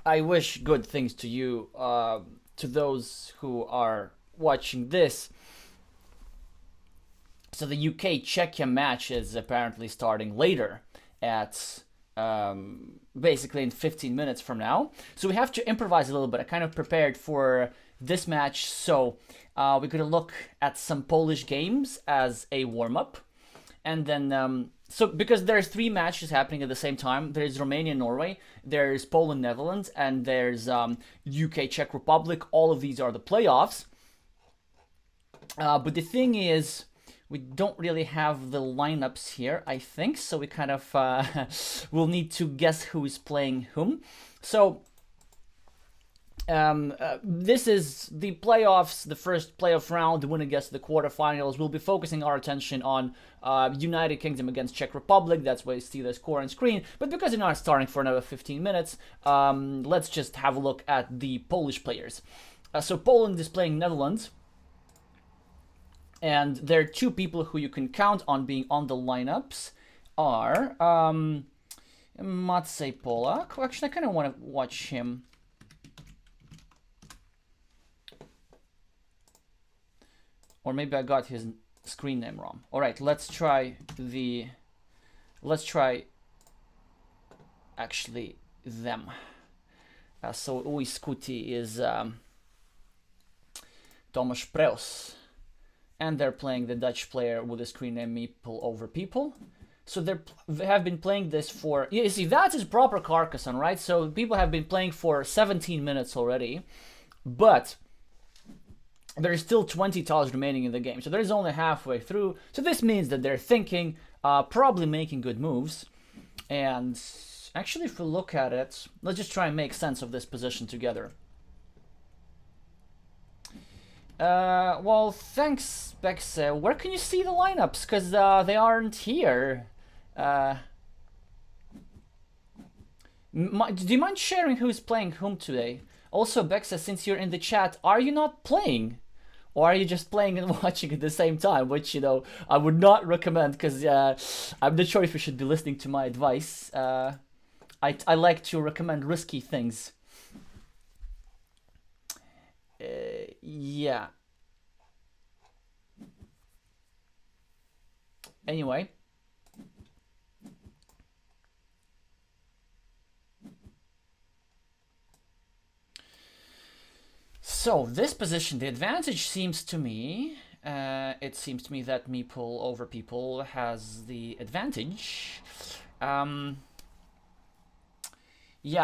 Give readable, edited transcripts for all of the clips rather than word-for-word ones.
I wish good things to you, to those who are watching this. So the UK-Czechia match is apparently starting later at basically in 15 minutes from now. So we have to improvise a little bit. I kind of prepared for this match, so we're going to look at some Polish games as a warm-up. And then, so because there's 3 matches happening at the same time, there's Romania, Norway, there's Poland, Netherlands, and there's UK, Czech Republic. All of these are the playoffs. But the thing is, we don't really have the lineups here, I think, so we kind of will need to guess who is playing whom. So this is the playoffs, the first playoff round, the winner gets the quarterfinals. We'll be focusing our attention on United Kingdom against Czech Republic. That's why you see the score on screen. But because you're not starting for another 15 minutes, let's just have a look at the Polish players. So Poland is playing Netherlands. And there are 2 people who you can count on being on the lineups are Maciej Polak. Well, actually, I kind of want to watch him. Or maybe I got his screen name wrong. All right, let's try actually them. So Uiskuti is Tomasz Preus. And they're playing the Dutch player with the screen name Meeple over People. So they have been playing this for... You see, that is proper Carcassonne, right? So people have been playing for 17 minutes already. But there is still 20 tiles remaining in the game. So there's only halfway through. So this means that they're thinking, probably making good moves. And actually, if we look at it, let's just try and make sense of this position together. Well, thanks, Bex. Where can you see the lineups? Because they aren't here. Do you mind sharing who's playing whom today? Also, Bex, since you're in the chat, are you not playing? Or are you just playing and watching at the same time? Which, you know, I would not recommend, because I'm not sure if you should be listening to my advice. I like to recommend risky things. Yeah. Anyway. So this position, the advantage seems to me, it seems to me that Meeple over People has the advantage. Yeah,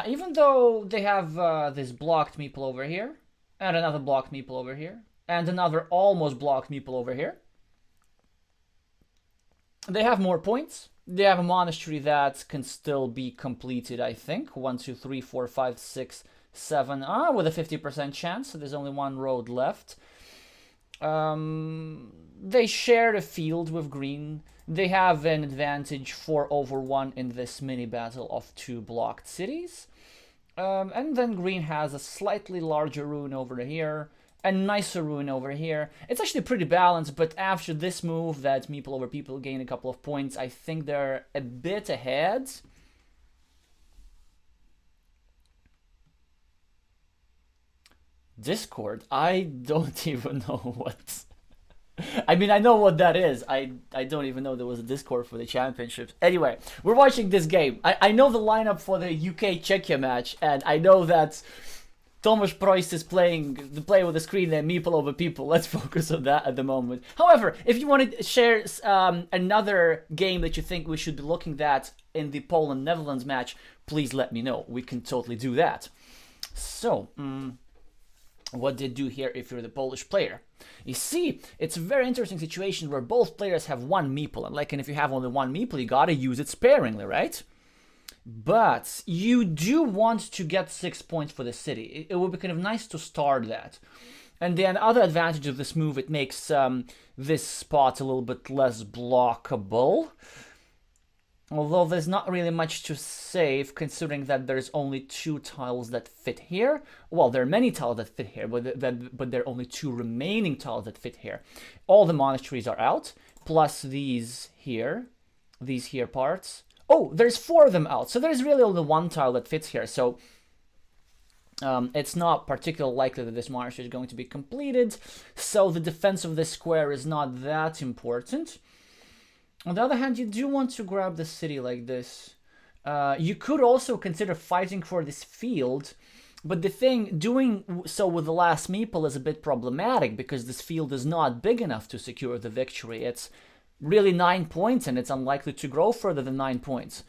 even though they have this blocked Meeple over here, and another blocked Meeple over here, and another almost blocked Meeple over here, they have more points. They have a monastery that can still be completed, I think. 1, 2, 3, 4, 5, 6, 7. With a 50% chance, so there's only 1 road left. They share a field with green. They have an advantage 4/1 in this mini battle of 2 blocked cities. And then green has a slightly larger ruin over here, a nicer ruin over here. It's actually pretty balanced, but after this move that Meeple over People gain a couple of points, I think they're a bit ahead. Discord? I don't even know what... I mean, I know what that is. I don't even know there was a Discord for the championships. Anyway, we're watching this game. I know the lineup for the UK-Czechia match, and I know that Tomasz Preus is playing the player with the screen name Meeple over People. Let's focus on that at the moment. However, if you want to share another game that you think we should be looking at in the Poland-Netherlands match, please let me know. We can totally do that. So, what they do here if you're the Polish player? You see, it's a very interesting situation where both players have 1 Meeple. And if you have only 1 Meeple, you gotta use it sparingly, right? But you do want to get 6 points for the city. It would be kind of nice to start that. And the other advantage of this move, it makes this spot a little bit less blockable. Although there's not really much to save, considering that there's only 2 tiles that fit here. Well, there are many tiles that fit here, but there are only 2 remaining tiles that fit here. All the monasteries are out, plus these here parts. Oh, there's 4 of them out, so there's really only 1 tile that fits here. So It's not particularly likely that this march is going to be completed, so the defense of this square is not that important. On the other hand, you do want to grab the city like this. You could also consider fighting for this field, but the thing, doing so with the last meeple is a bit problematic because this field is not big enough to secure the victory. It's really 9 points and it's unlikely to grow further than 9 points.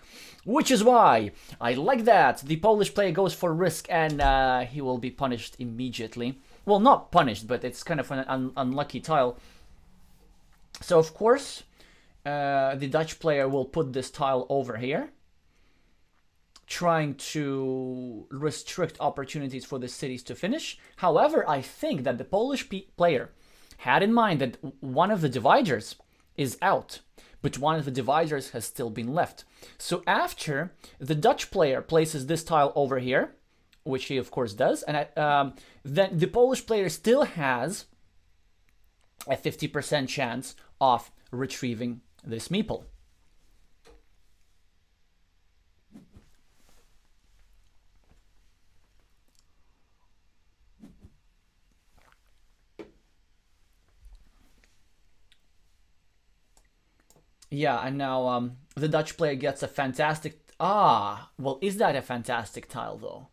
Which is why I like that. The Polish player goes for risk and he will be punished immediately. Well, not punished, but it's kind of an unlucky tile. So of course, the Dutch player will put this tile over here, trying to restrict opportunities for the cities to finish. However, I think that the Polish player had in mind that one of the dividers is out, but one of the dividers has still been left. So after the Dutch player places this tile over here, which he of course does, and then the Polish player still has a 50% chance of retrieving this meeple. Yeah, and now the Dutch player gets a fantastic... well, is that a fantastic tile, though?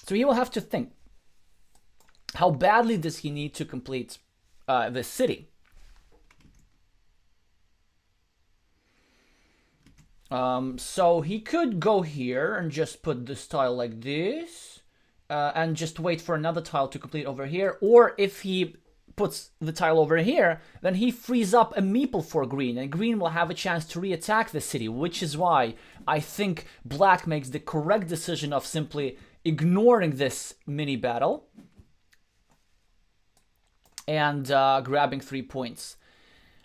So he will have to think. How badly does he need to complete this city? So he could go here and just put this tile like this, and just wait for another tile to complete over here. Or if he puts the tile over here, then he frees up a meeple for green, and green will have a chance to re-attack the city, which is why I think black makes the correct decision of simply ignoring this mini battle and grabbing 3 points.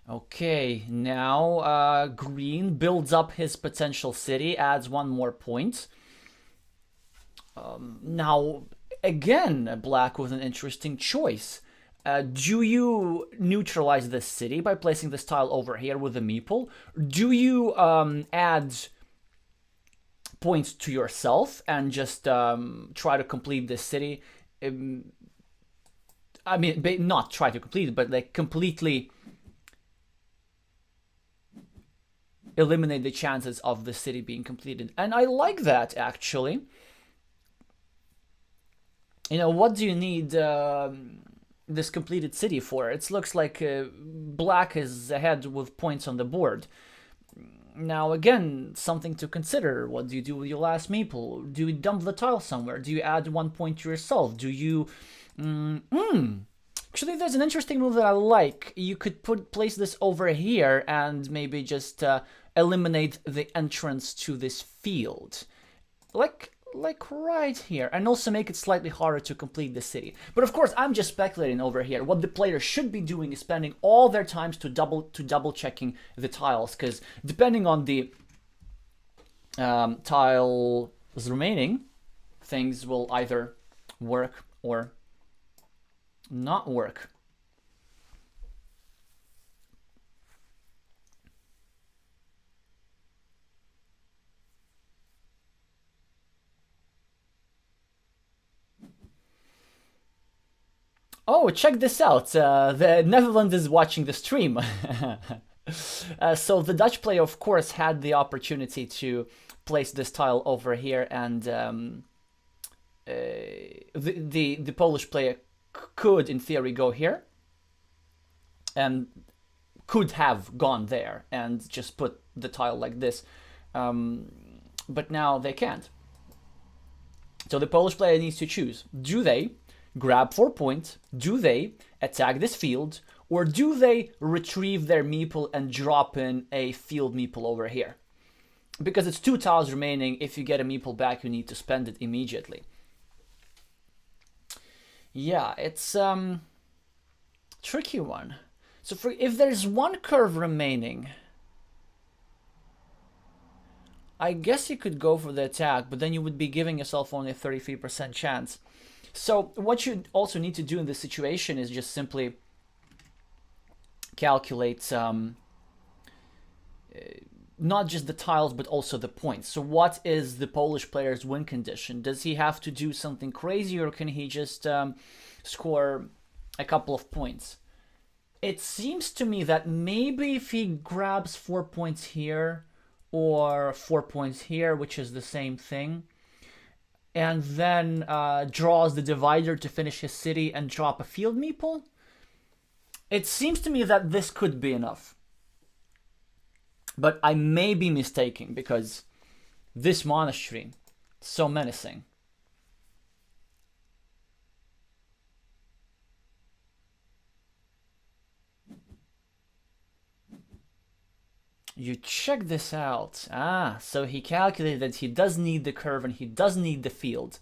Okay, now green builds up his potential city, adds 1 more point. Now, again, black with an interesting choice. Do you neutralize this city by placing this tile over here with a meeple? Do you add points to yourself and just try to complete this city? I mean, not try to complete it, but like completely eliminate the chances of the city being completed. And I like that, actually. You know, what do you need this completed city for? It looks like black is ahead with points on the board. Now, again, something to consider. What do you do with your last meeple? Do you dump the tile somewhere? Do you add 1 point to yourself? Do you... Actually, there's an interesting move that I like. You could place this over here and maybe just eliminate the entrance to this field. Like right here, and also make it slightly harder to complete the city. But of course, I'm just speculating over here. What the player should be doing is spending all their times to double checking the tiles, because depending on the tiles remaining, things will either work or not work. Oh, check this out. The Netherlands is watching the stream. So the Dutch player, of course, had the opportunity to place this tile over here, and the Polish player could, in theory, go here, and could have gone there and just put the tile like this. But now they can't. So the Polish player needs to choose. Do they grab 4 points? Do they attack this field? Or do they retrieve their meeple and drop in a field meeple over here? Because it's 2 tiles remaining. If you get a meeple back, you need to spend it immediately. Yeah, it's tricky one. So if there's 1 curve remaining, I guess you could go for the attack, but then you would be giving yourself only a 33% chance. So what you also need to do in this situation is just simply calculate not just the tiles but also the points. So what is the Polish player's win condition? Does he have to do something crazy, or can he just score a couple of points? It seems to me that maybe if he grabs 4 points here or 4 points here, which is the same thing, and then draws the divider to finish his city and drop a field meeple, it seems to me that this could be enough. But I may be mistaken, because this monastery is so menacing. You check this out. So he calculated that he does need the curve and he does need the field.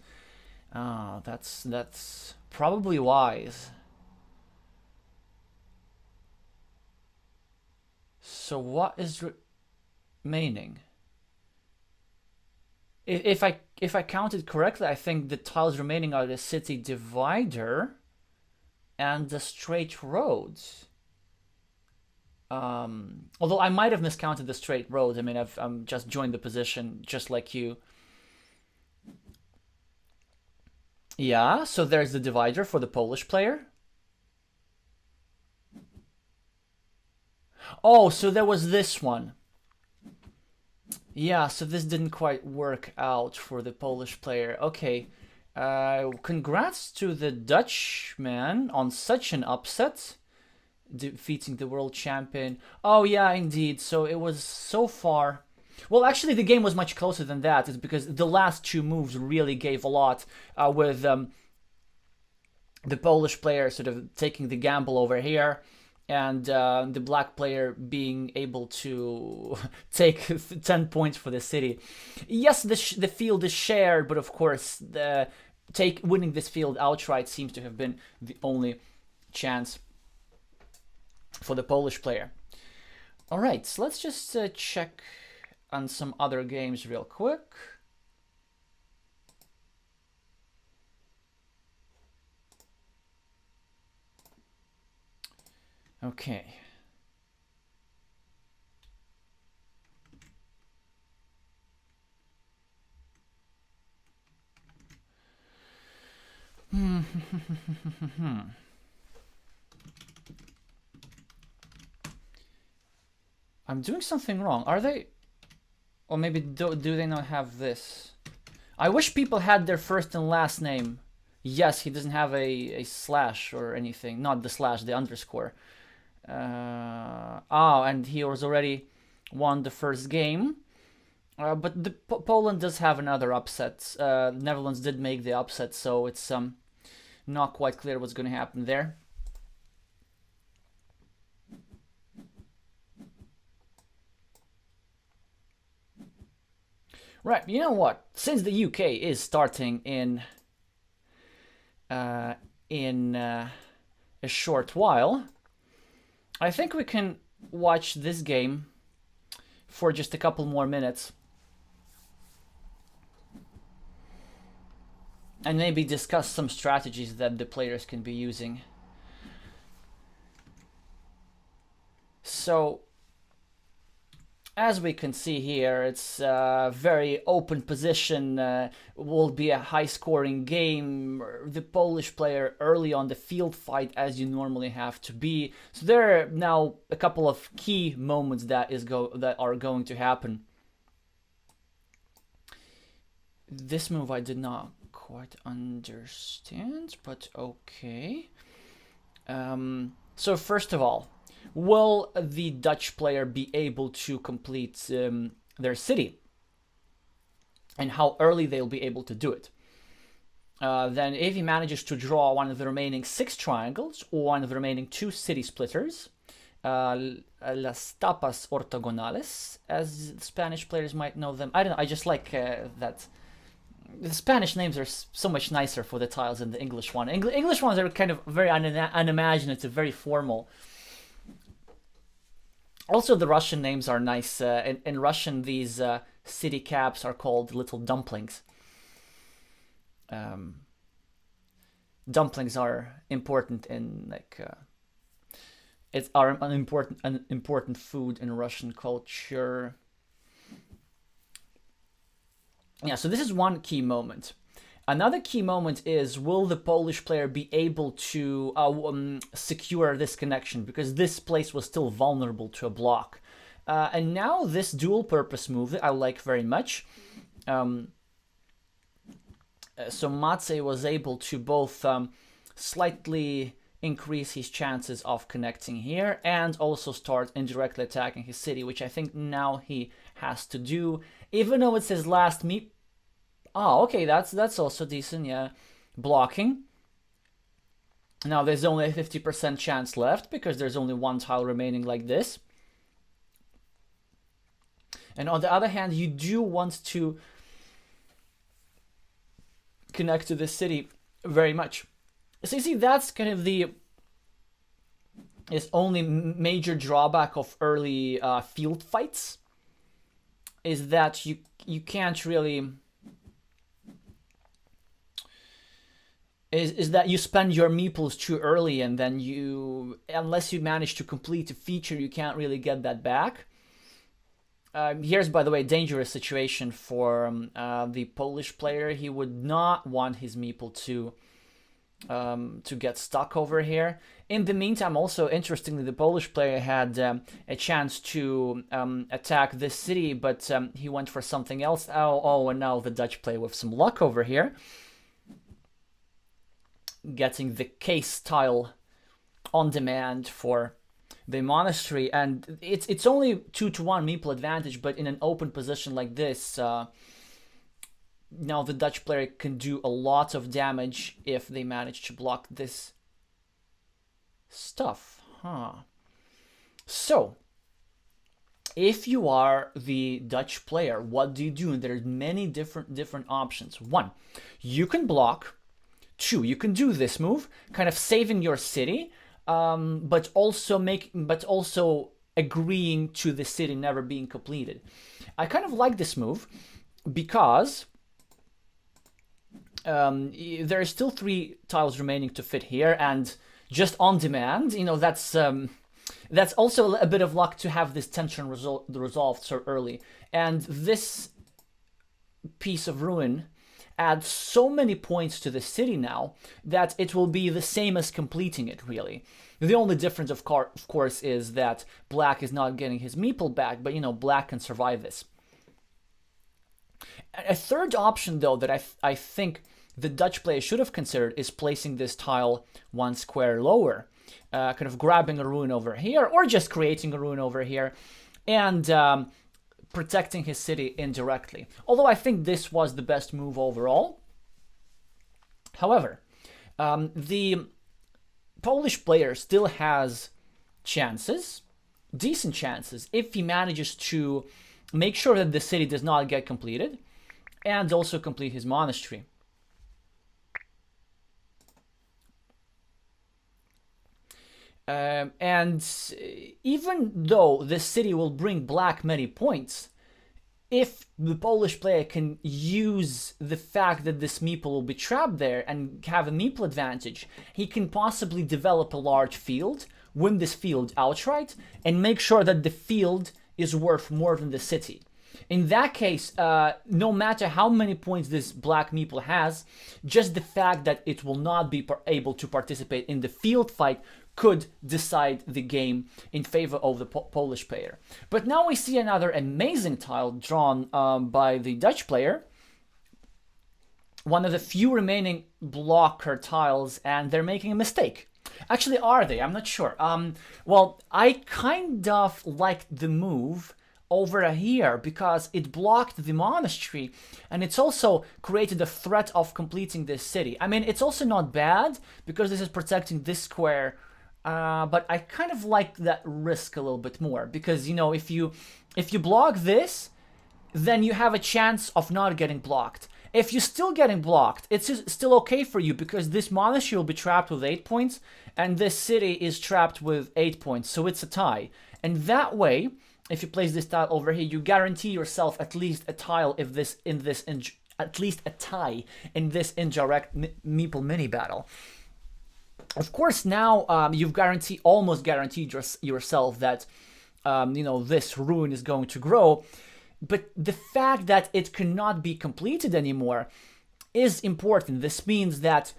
That's probably wise. So what is remaining? If I counted correctly, I think the tiles remaining are the city divider and the straight roads. Although I might have miscounted the straight roads. I mean, I've just joined the position just like you. Yeah, so there's the divider for the Polish player. Oh, so there was this one. Yeah, so this didn't quite work out for the Polish player. Okay. Congrats to the Dutchman on such an upset, defeating the world champion. Oh yeah, indeed. So it was so far. Well, actually, the game was much closer than that. It's because the last two moves really gave a lot, with the Polish player sort of taking the gamble over here, and the black player being able to take 10 points for the city. Yes, the field is shared, but of course, winning this field outright seems to have been the only chance for the Polish player. All right, so let's just check on some other games real quick. Okay. I'm doing something wrong. Are they? Or maybe do they not have this? I wish people had their first and last name. Yes, he doesn't have a slash or anything. Not the slash, the underscore. And he was already won the first game. But Poland does have another upset. Netherlands did make the upset, so it's not quite clear what's going to happen there. Right, you know what? Since the UK is starting in a short while, I think we can watch this game for just a couple more minutes and maybe discuss some strategies that the players can be using. So, as we can see here, it's a very open position, will be a high-scoring game. The Polish player early on the field fight, as you normally have to be. So there are now a couple of key moments that are going to happen. This move I did not quite understand, but okay. So first of all, will the Dutch player be able to complete their city? And how early they'll be able to do it? Then if he manages to draw one of the remaining 6 triangles, or one of the remaining 2 city splitters, las tapas ortogonales, as Spanish players might know them. I don't know, I just like that. The Spanish names are so much nicer for the tiles than the English one. English ones are kind of very unimaginative, very formal. Also, the Russian names are nice. In Russian, these city caps are called little dumplings. Dumplings are important in it's an important food in Russian culture. Yeah, so this is one key moment. Another key moment is, will the Polish player be able to secure this connection? Because this place was still vulnerable to a block. And now this dual purpose move I like very much. So Maciej was able to both slightly increase his chances of connecting here and also start indirectly attacking his city, which I think now he has to do, even though it's his last meet. Oh, okay, that's also decent, yeah. Blocking. Now there's only a 50% chance left because there's only one tile remaining like this. And on the other hand, you do want to connect to this city very much. So you see, that's kind of the only major drawback of early field fights, is that you can't really is that you spend your meeples too early, and then unless you manage to complete a feature, you can't really get that back. Here's, by the way, a dangerous situation for the Polish player. He would not want his meeple to get stuck over here. In the meantime, also interestingly, the Polish player had a chance to attack this city, but he went for something else. Oh, and now the Dutch player with some luck over here, getting the case tile on demand for the monastery, and it's only 2-1 meeple advantage, but in an open position like this, now the Dutch player can do a lot of damage if they manage to block this stuff. So, if you are the Dutch player, what do you do? And there's many different options. One, you can block. Two, you can do this move, kind of saving your city, but also agreeing to the city never being completed. I kind of like this move because there are still 3 tiles remaining to fit here, and just on demand, that's also a bit of luck to have this tension resolved so early. And this piece of ruin adds so many points to the city now that it will be the same as completing it, really. The only difference, of course, is that black is not getting his meeple back, but black can survive this. A third option, though, that I think the Dutch player should have considered is placing this tile 1 square lower, kind of grabbing a ruin over here, or just creating a ruin over here, and protecting his city indirectly. Although I think this was the best move overall. However, the Polish player still has chances, decent chances, if he manages to make sure that the city does not get completed and also complete his monastery. And even though this city will bring black many points, if the Polish player can use the fact that this meeple will be trapped there and have a meeple advantage, he can possibly develop a large field, win this field outright, and make sure that the field is worth more than the city. In that case, no matter how many points this black meeple has, just the fact that it will not be able to participate in the field fight could decide the game in favor of the Polish player. But now we see another amazing tile drawn by the Dutch player. One of the few remaining blocker tiles, and they're making a mistake. Actually, are they? I'm not sure. Well, I kind of liked the move over here because it blocked the monastery, and it's also created a threat of completing this city. I mean, it's also not bad because this is protecting this square, but I kind of like that risk a little bit more because, if you block this, then you have a chance of not getting blocked. If you're still getting blocked, it's still okay for you because this monastery will be trapped with 8 points and this city is trapped with 8 points, so it's a tie. And that way, if you place this tile over here, you guarantee yourself at least a tile at least a tie in this indirect meeple mini battle. Of course, now you've almost guaranteed yourself that this ruin is going to grow. But the fact that it cannot be completed anymore is important. This means that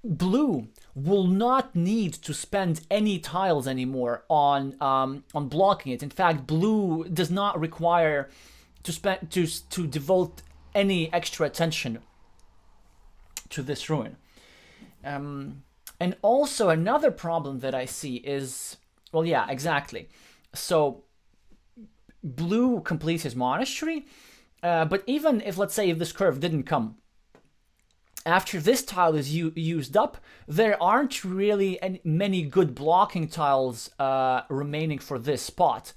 blue will not need to spend any tiles anymore on blocking it. In fact, blue does not require to devote any extra attention to this ruin. And also another problem that I see is, well, yeah, exactly. So blue completes his monastery, but even if, let's say, if this curve didn't come, after this tile is used up, there aren't really many good blocking tiles remaining for this spot.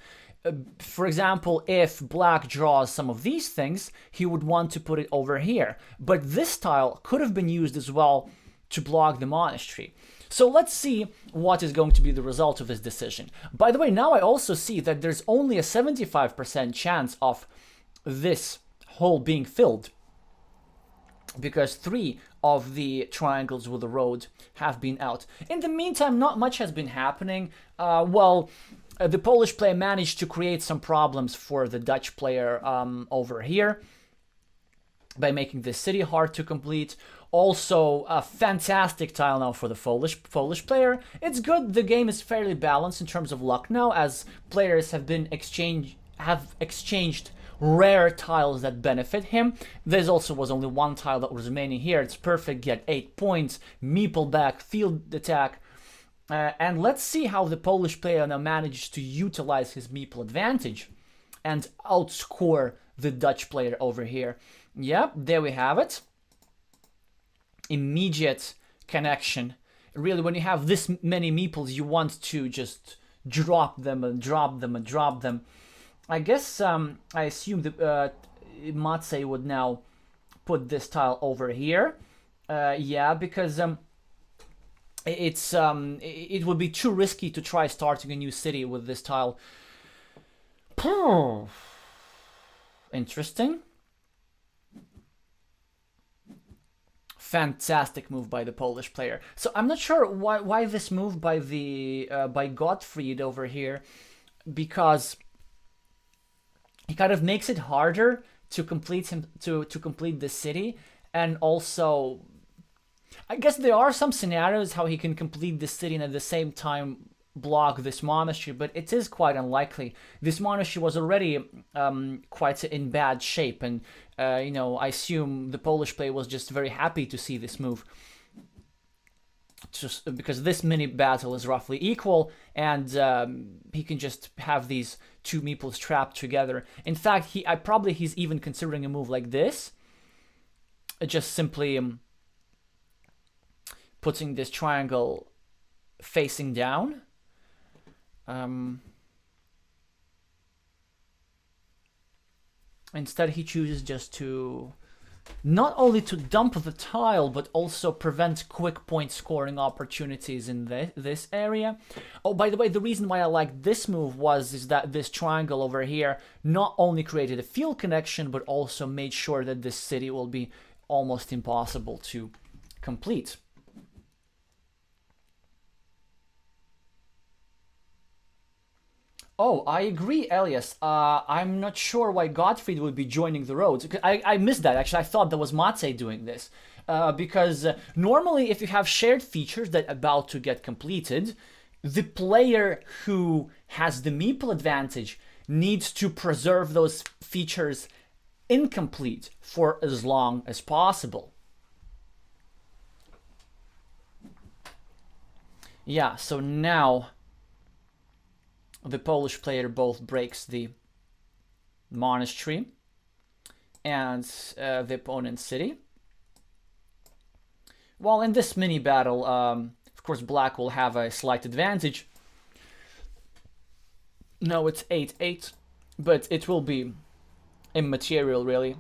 For example, if black draws some of these things, he would want to put it over here. But this tile could have been used as well to block the monastery. So let's see what is going to be the result of this decision. By the way, now I also see that there's only a 75% chance of this hole being filled, because 3 of the triangles with the road have been out. In the meantime, not much has been happening. The Polish player managed to create some problems for the Dutch player over here by making this city hard to complete. Also, a fantastic tile now for the Polish player. It's good. The game is fairly balanced in terms of luck now, as players have exchanged rare tiles that benefit him. There also was only 1 tile that was remaining here. It's perfect. Get 8 points. Meeple back, field attack. And let's see how the Polish player now manages to utilize his meeple advantage and outscore the Dutch player over here. Yep, there we have it. Immediate connection. Really, when you have this many meeples, you want to just drop them and drop them and drop them. I guess I assume that Matsei would now put this tile over here. Yeah, because it would be too risky to try starting a new city with this tile. Interesting. Fantastic move by the Polish player. So I'm not sure why this move by Gottfried over here, because he kind of makes it harder to complete the city, and also I guess there are some scenarios how he can complete the city and at the same time block this monastery, but it is quite unlikely. This monastery was already quite in bad shape, and I assume the Polish player was just very happy to see this move, just because this mini battle is roughly equal, and he can just have these 2 meeples trapped together. In fact, he's even considering a move like this, just simply putting this triangle facing down. Instead, he chooses just to not only to dump the tile, but also prevent quick point scoring opportunities in this area. Oh, by the way, the reason why I liked this move is that this triangle over here not only created a field connection, but also made sure that this city will be almost impossible to complete. Oh, I agree, Elias. I'm not sure why Gottfried would be joining the roads. I missed that, actually. I thought that was Matsei doing this. Because normally if you have shared features that are about to get completed, the player who has the meeple advantage needs to preserve those features incomplete for as long as possible. Yeah, so now the Polish player both breaks the monastery and the opponent's city. Well, in this mini battle, of course, black will have a slight advantage. No, it's 8-8, but it will be immaterial, really.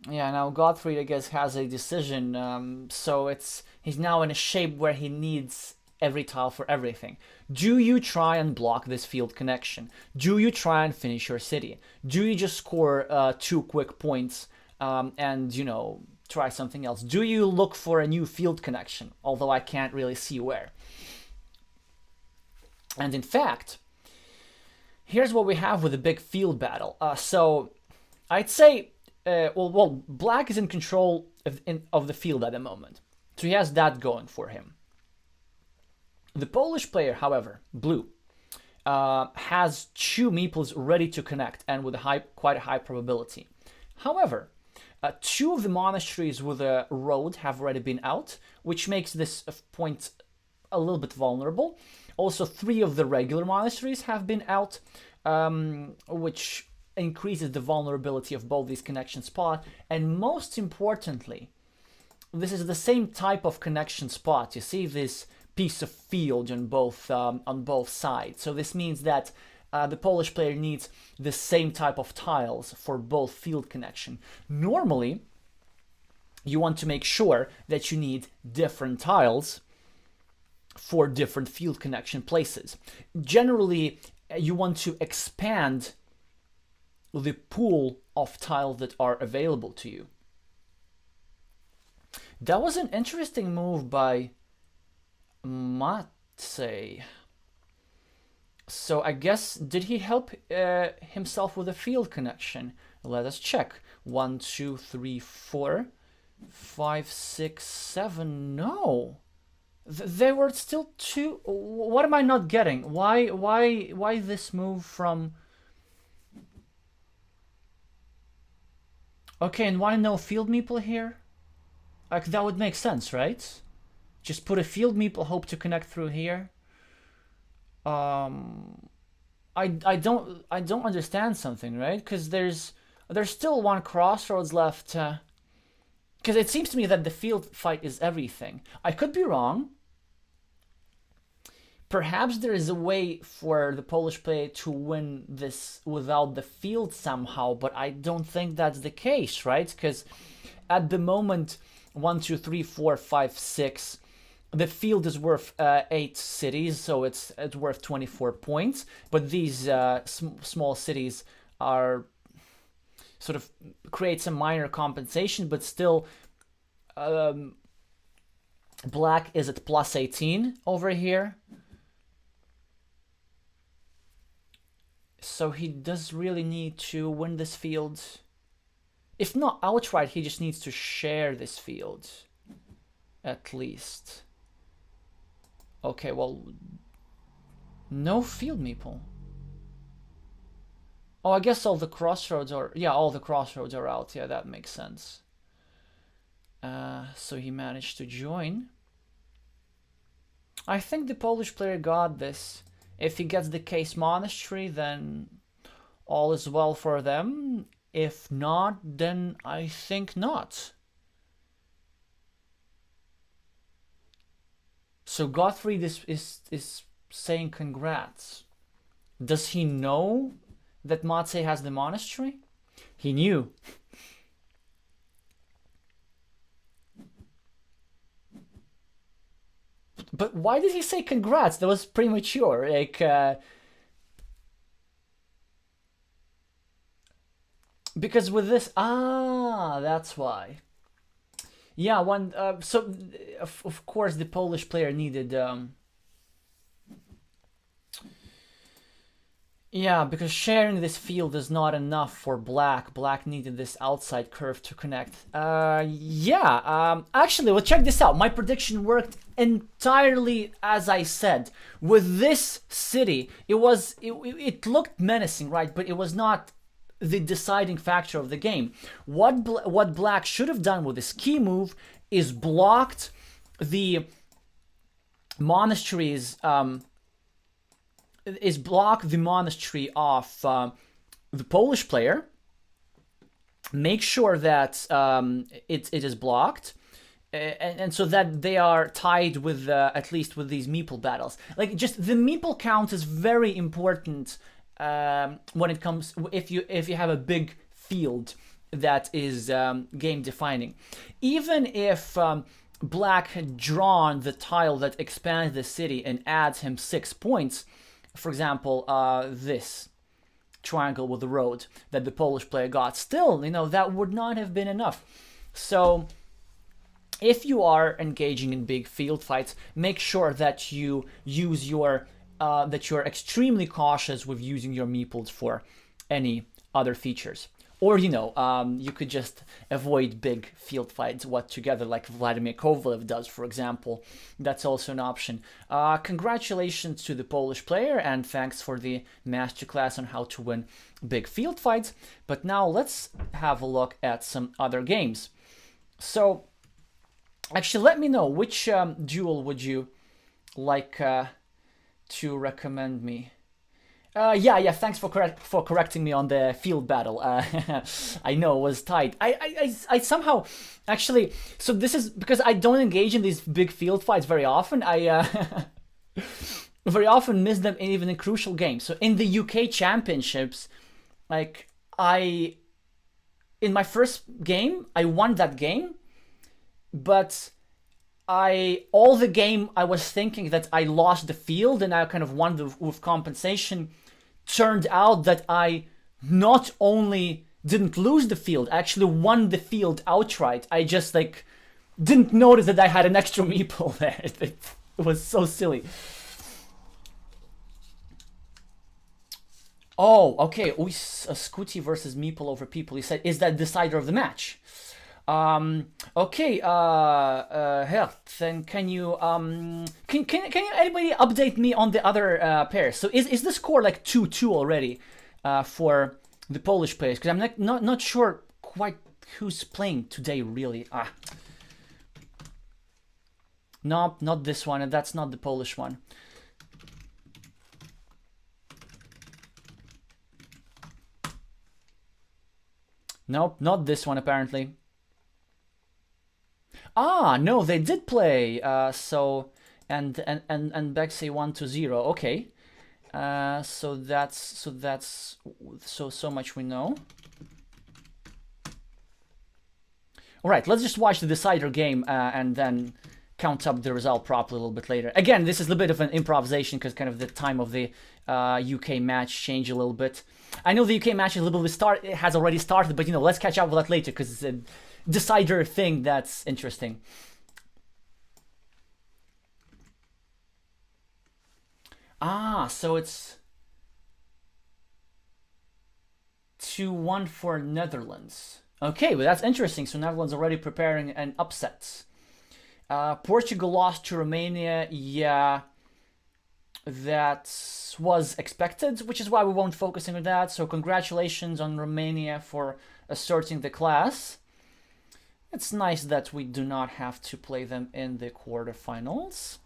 Yeah, now Gottfried, I guess, has a decision, so he's now in a shape where he needs every tile for everything. Do you try and block this field connection? Do you try and finish your city? Do you just score 2 quick points and, you know, try something else? Do you look for a new field connection? Although I can't really see where. And in fact, here's what we have with a big field battle. So I'd say, well, black is in control of the field at the moment. So he has that going for him. The Polish player, however, blue, has 2 meeples ready to connect and with quite a high probability. However, 2 of the monasteries with a road have already been out, which makes this point a little bit vulnerable. Also, 3 of the regular monasteries have been out, which increases the vulnerability of both these connection spots. And most importantly, this is the same type of connection spot. You see this piece of field on both sides. So this means that the Polish player needs the same type of tiles for both field connection. Normally, you want to make sure that you need different tiles for different field connection places. Generally, you want to expand the pool of tiles that are available to you. That was an interesting move by Matsei. So I guess, did he help himself with a field connection? Let us check. 1, 2, 3, 4, 5, 6, 7. No, there were still 2. What am I not getting? Why this move from? Okay, and why no field meeple here? Like, that would make sense, right? Just put a field meeple, hope to connect through here. I don't understand something, right? Because there's still 1 crossroads left. Because it seems to me that the field fight is everything. I could be wrong. Perhaps there is a way for the Polish player to win this without the field somehow, but I don't think that's the case, right? Because at the moment, 1, 2, 3, 4, 5, 6. The field is worth 8 cities, so it's worth 24 points. But these small cities are sort of create some minor compensation, but still, black is at plus 18 over here. So he does really need to win this field. If not outright, he just needs to share this field, at least. Okay, well, no field meeple. Oh, I guess all the crossroads are, yeah, all the crossroads are out. Yeah, that makes sense. So he managed to join. I think the Polish player got this. If he gets the Case Monastery, then all is well for them. If not, then I think not. So Gottfried is saying congrats. Does he know that Matsei has the monastery? He knew. But why did he say congrats? That was premature. Like, because with this, that's why. Yeah, so of course the Polish player needed. Yeah, because sharing this field is not enough for black. Black needed this outside curve to connect. Actually, well, check this out. My prediction worked entirely as I said. With this city, it looked menacing, right? But it was not the deciding factor of the game. What black should have done with this key move is blocked the monasteries. Is block the monastery of the Polish player. Make sure that it is blocked, and so that they are tied with at least with these meeple battles. Like, just the meeple count is very important when it comes if you have a big field that is game defining. Even if black had drawn the tile that expands the city and adds him 6 points. For example, this. triangle with the road that the Polish player got. Still, you know, that would not have been enough. So if you are engaging in big field fights, make sure that you use your that you're extremely cautious with using your meeples for any other features. Or, you know, you could just avoid big field fights altogether, like Vladimir Kovalev does, for example. That's also an option. Congratulations to the Polish player, and thanks for the masterclass on how to win big field fights. But now let's have a look at some other games. So, actually, let me know which duel would you like to recommend me. Yeah, thanks for correcting me on the field battle. I know it was tight. I somehow, actually, so this is because I don't engage in these big field fights very often. I very often miss them even in crucial games. So in the UK Championships, like in my first game, I won that game, but all the game I was thinking that I lost the field and I kind of won with compensation. Turned out that I not only didn't lose the field, I actually won the field outright. I just like didn't notice that I had an extra meeple there. It was so silly. Oh, okay. Scooty versus meeple over people. He said, is that decider of the match? Okay, then can you anybody update me on the other pairs? So is the score like 2-2 already for the Polish players? Because I'm not sure quite who's playing today really. No, not this one, and that's not the Polish one. Nope, not this one apparently. No, they did play. So and Bexey 1-0. Okay. So much we know. All right, let's just watch the decider game and then count up the result properly a little bit later. Again, this is a bit of an improvisation because kind of the time of the UK match changed a little bit. I know the UK match is a little bit it has already started, but you know, let's catch up with that later because it's a decider thing that's interesting. So it's 2-1 for Netherlands. Okay, well that's interesting. So Netherlands already preparing an upset. Portugal lost to Romania. Yeah, that was expected, which is why we won't focusing on that. So congratulations on Romania for asserting the class. It's nice that we do not have to play them in the quarterfinals.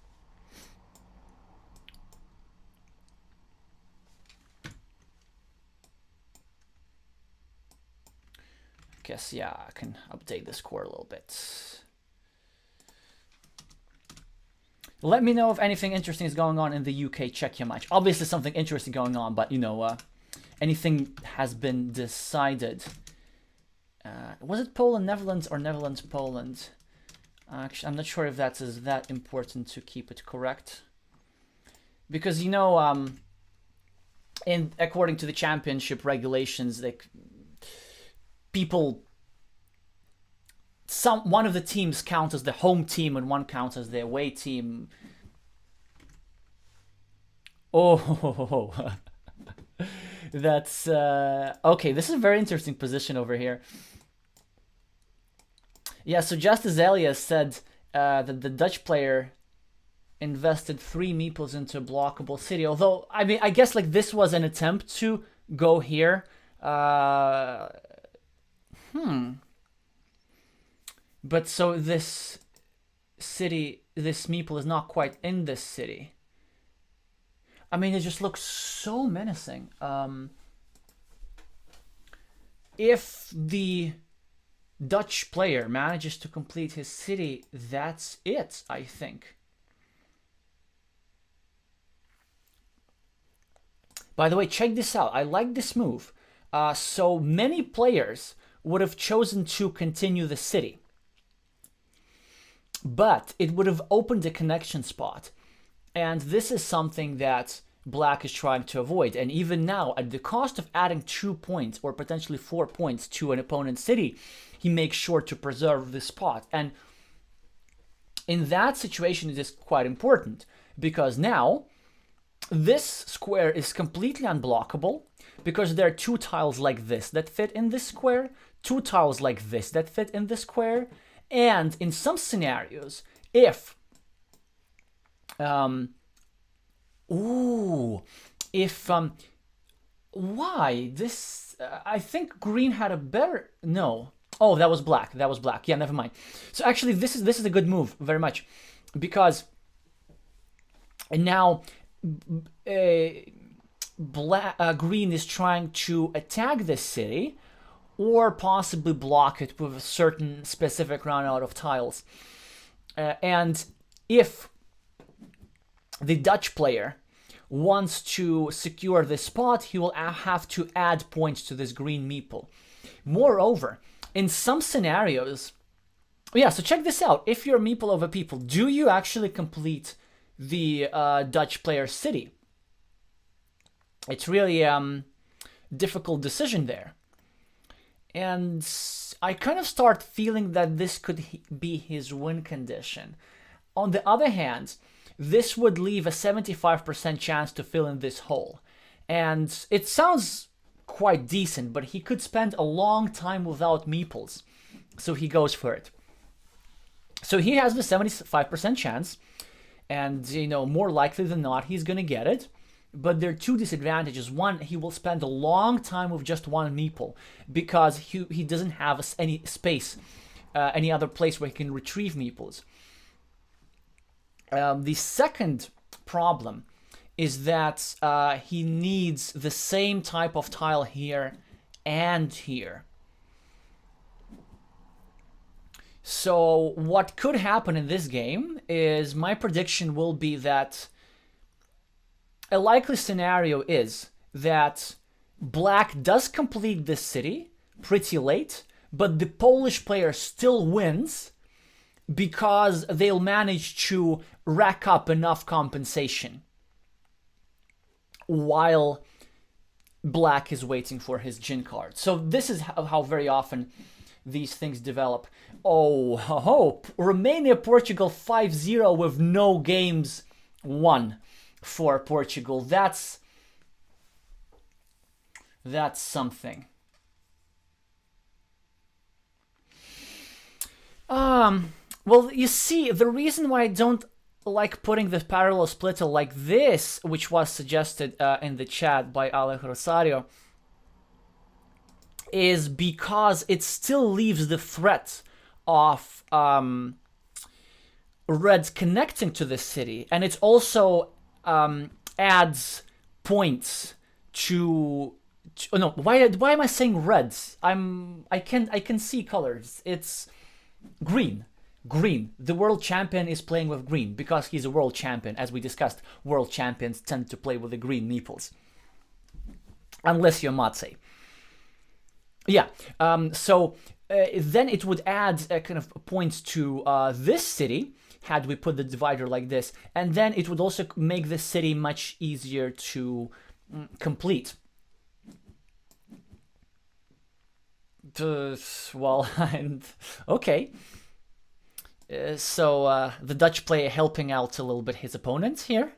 I guess, yeah, I can update the score a little bit. Let me know if anything interesting is going on in the UK-Czechia match. Obviously something interesting going on, but, you know, anything has been decided. Was it Poland-Netherlands or Netherlands-Poland? Actually, I'm not sure if that is that important to keep it correct. Because, you know, according to the championship regulations, like, one of the teams counts as the home team and one counts as the away team. Oh, that's okay. This is a very interesting position over here. Yeah, so Justice Elias said that the Dutch player invested 3 meeples into a blockable city. Although, I mean, I guess like this was an attempt to go here. But so this city, this meeple is not quite in this city. I mean, it just looks so menacing. If the Dutch player manages to complete his city, that's it, I think. By the way, check this out. I like this move. So many players would have chosen to continue the city, but it would have opened a connection spot. And this is something that black is trying to avoid. And even now, at the cost of adding 2 points or potentially 4 points to an opponent's city, he makes sure to preserve the spot. And in that situation, it is quite important, because now this square is completely unblockable, because there are 2 tiles like this that fit in this square, 2 tiles like this that fit in this square, and in some scenarios, if why this? I think green had a better. No. Oh, that was black. That was black. Yeah, never mind. So actually, this is a good move, very much, because now green is trying to attack this city, or possibly block it with a certain specific run out of tiles. And if the Dutch player wants to secure this spot, he will have to add points to this green meeple. Moreover, in some scenarios, yeah, so check this out. If you're meeple over people, do you actually complete the Dutch player's city? It's really difficult decision there. And I kind of start feeling that this could be his win condition. On the other hand, this would leave a 75% chance to fill in this hole. And it sounds quite decent, but he could spend a long time without meeples. So he goes for it. So he has the 75% chance, and more likely than not, he's going to get it. But there are 2 disadvantages. One, he will spend a long time with just 1 meeple, because he doesn't have any space, any other place where he can retrieve meeples. The second problem is that he needs the same type of tile here and here. So what could happen in this game is, my prediction will be that a likely scenario is that black does complete this city pretty late, but the Polish player still wins because they'll manage to rack up enough compensation while black is waiting for his gin card. So this is how very often these things develop. Oh, Romania, Portugal 5-0 with no games won for Portugal. That's something. Well, you see, the reason why I don't like putting the parallel splitter like this, which was suggested in the chat by Alec Rosario, is because it still leaves the threat of reds connecting to the city, and it also adds points to no, why am I saying reds? I can see colors. It's green. The world champion is playing with green because he's a world champion. As we discussed, world champions tend to play with the green meeples, unless you're Matsei. Yeah, so then it would add kind of points to this city, had we put the divider like this, and then it would also make this city much easier to complete. Well, and okay. So the Dutch player helping out a little bit his opponent here,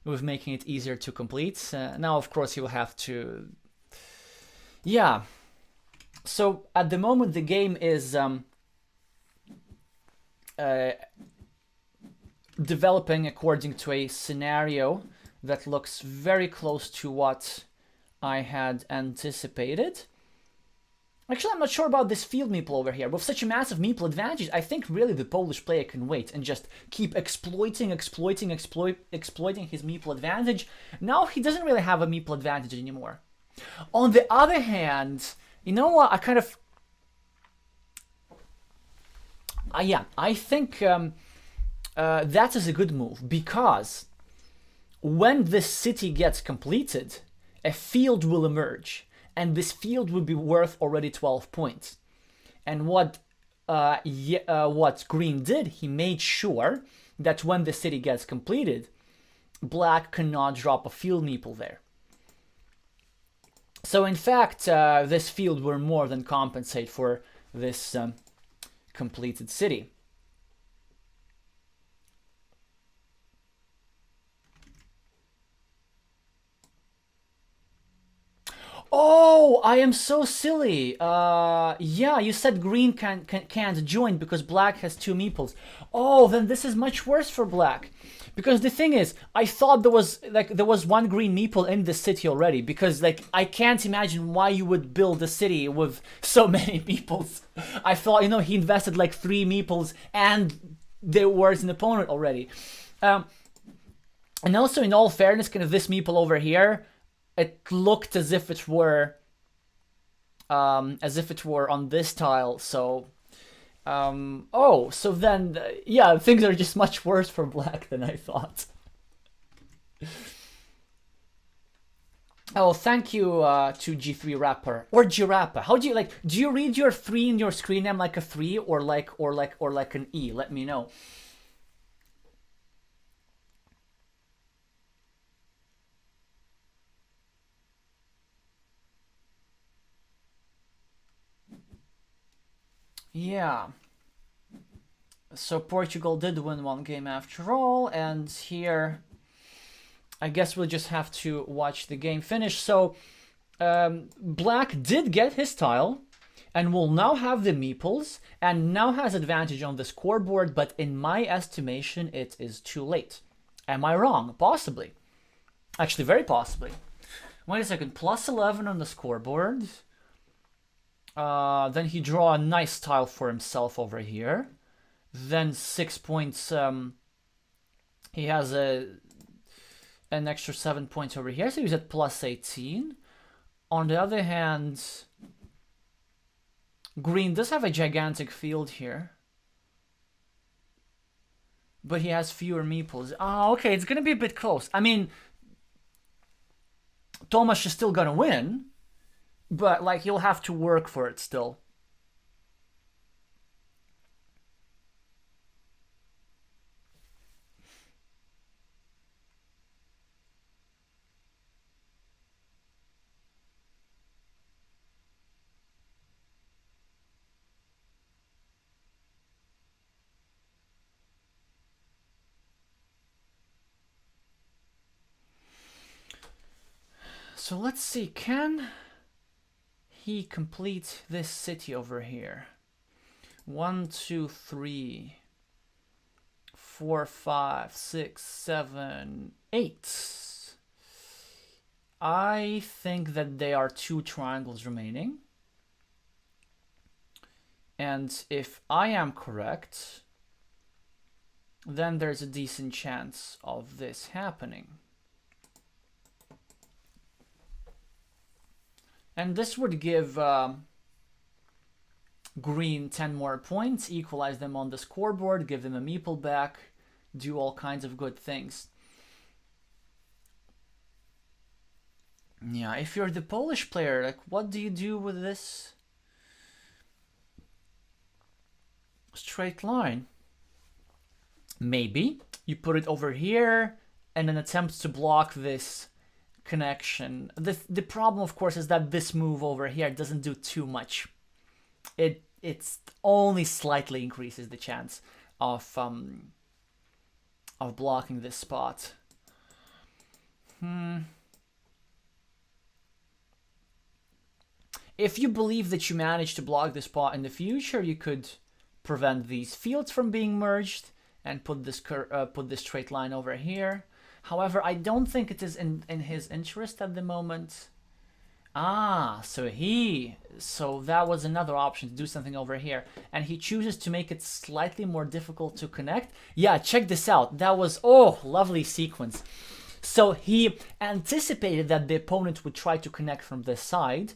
with making it easier to complete. Now, of course, he will have to... Yeah. So at the moment, the game is developing according to a scenario that looks very close to what I had anticipated. Actually, I'm not sure about this field meeple over here. With such a massive meeple advantage, I think really the Polish player can wait and just keep exploiting his meeple advantage. Now he doesn't really have a meeple advantage anymore. On the other hand, you know what? I kind of... yeah, I think that is a good move, because when this city gets completed, a field will emerge. And this field would be worth already 12 points. And what green did, he made sure that when the city gets completed, black cannot drop a field meeple there. So in fact, this field will more than compensate for this completed city. Oh, I am so silly. Yeah, you said green can't join because black has 2 meeples. Oh, then this is much worse for black. Because the thing is, I thought there was 1 green meeple in the city already. Because I can't imagine why you would build a city with so many meeples. I thought, he invested 3 meeples and there was an opponent already. And also, in all fairness, kind of this meeple over here, it looked as if it were on this tile. So, oh, so then, yeah, things are just much worse for black than I thought. Oh, thank you to G3 Rapper or Girappa. How do you do you read your 3 in your screen name like a 3 or like an E? Let me know. Yeah. So Portugal did win 1 game after all, and here I guess we'll just have to watch the game finish. So black did get his tile and will now have the meeples and now has advantage on the scoreboard, but in my estimation it is too late. Am I wrong? Possibly. Actually, very possibly. Wait a second, plus 11 on the scoreboard. Then he draw a nice tile for himself over here. Then 6 points. He has an extra 7 points over here, so he's at plus 18. On the other hand, green does have a gigantic field here, but he has fewer meeples. Oh, okay, it's gonna be a bit close. I mean, Tomasz is still gonna win, but he'll have to work for it still. So let's see, can he complete this city over here? 1, 2, 3, 4, 5, 6, 7, 8. I think that there are 2 triangles remaining. And if I am correct, then there's a decent chance of this happening. And this would give green 10 more points, equalize them on the scoreboard, give them a meeple back, do all kinds of good things. Yeah, if you're the Polish player, what do you do with this straight line? Maybe you put it over here and then attempt to block this connection. The problem, of course, is that this move over here doesn't do too much. It's only slightly increases the chance of blocking this spot. If you believe that you manage to block this spot in the future, you could prevent these fields from being merged and put this straight line over here. However, I don't think it is in his interest at the moment. Ah, so that was another option, to do something over here. And he chooses to make it slightly more difficult to connect. Yeah, check this out. That was, oh, lovely sequence. So he anticipated that the opponent would try to connect from this side.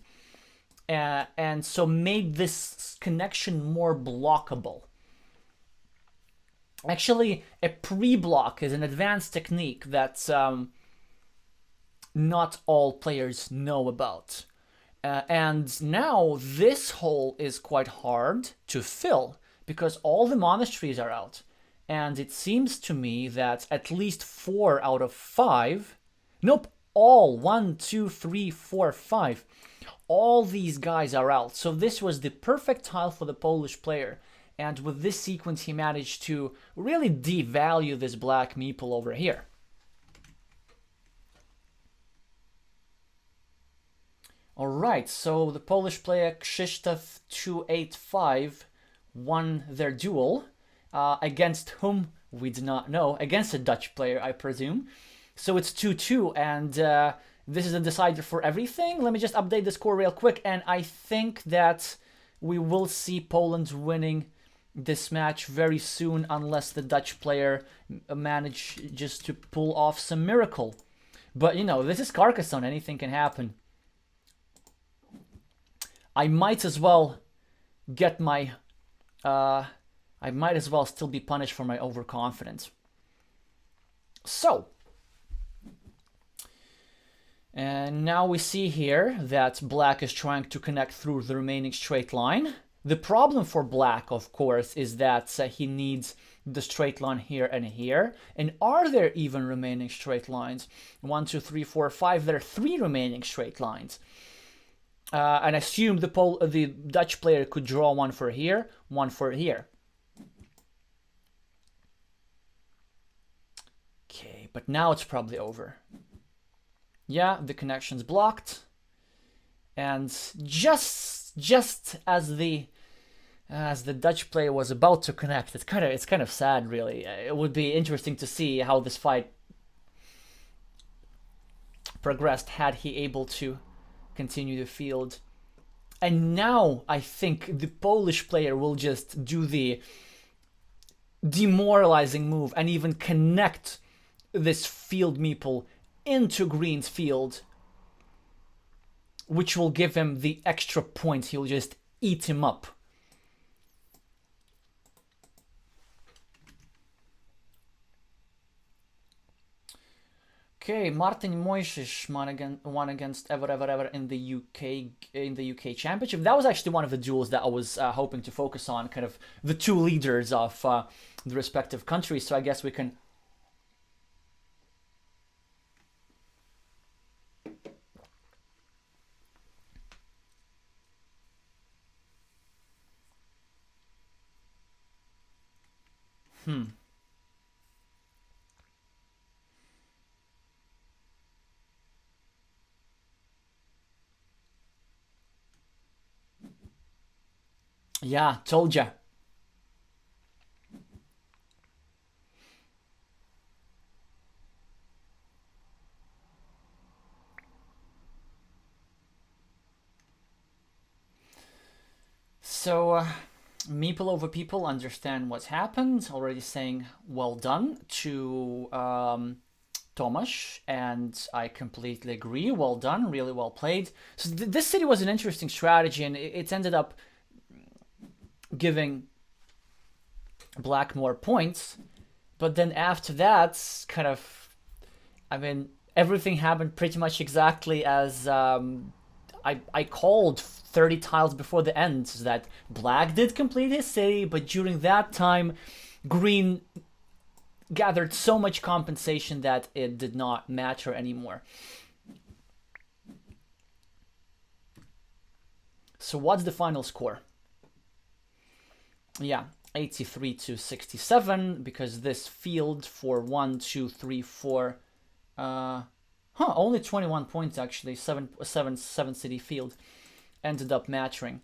And so made this connection more blockable. Actually, a pre-block is an advanced technique that not all players know about. And now this hole is quite hard to fill because all the monasteries are out. And it seems to me that at least 4 out of 5, nope, all 1, 2, 3, 4, 5, all these guys are out. So this was the perfect tile for the Polish player. And with this sequence, he managed to really devalue this black meeple over here. All right, so the Polish player Krzysztof 285 won their duel. Against whom we do not know, against a Dutch player, I presume. So it's 2-2, and this is a decider for everything. Let me just update the score real quick, and I think that we will see Poland winning this match very soon, unless the Dutch player manages to pull off some miracle. But, you know, this is Carcassonne, anything can happen. I might as well get my... I might as well still be punished for my overconfidence. So, and now we see here that black is trying to connect through the remaining straight line. The problem for black, of course, is that he needs the straight line here and here. And are there even remaining straight lines? 1, 2, 3, 4, 5. There are 3 remaining straight lines. And I assume the Dutch player could draw one for here, one for here. Okay, but now it's probably over. Yeah, the connection's blocked. And just as the Dutch player was about to connect, it's kind of sad, really. It would be interesting to see how this fight progressed had he able to continue the field. And now I think the Polish player will just do the demoralizing move and even connect this field meeple into green's field, which will give him the extra points. He'll just eat him up. Okay, Martin Mojsís won against Ever in the UK Championship. That was actually one of the duels that I was hoping to focus on, kind of the 2 leaders of the respective countries. So I guess we can. Yeah, told ya. So, meeple over people understand what's happened. Already saying well done to Tomasz, and I completely agree. Well done, really well played. So this city was an interesting strategy, and it ended up giving black more points. But then after that, kind of, I mean, everything happened pretty much exactly as I called 30 tiles before the end, so that black did complete his city, but during that time, green gathered so much compensation that it did not matter anymore. So what's the final score? Yeah, 83-67, because this field for 1, 2, 3, 4, only 21 points actually, 7 city field ended up matching.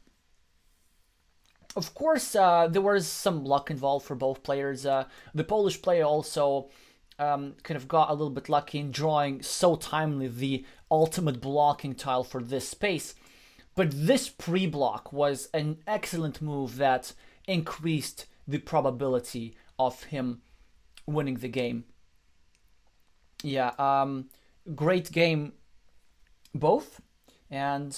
Of course, there was some luck involved for both players. The Polish player also kind of got a little bit lucky in drawing so timely the ultimate blocking tile for this space. But this pre-block was an excellent move that increased the probability of him winning the game. Yeah, great game both, and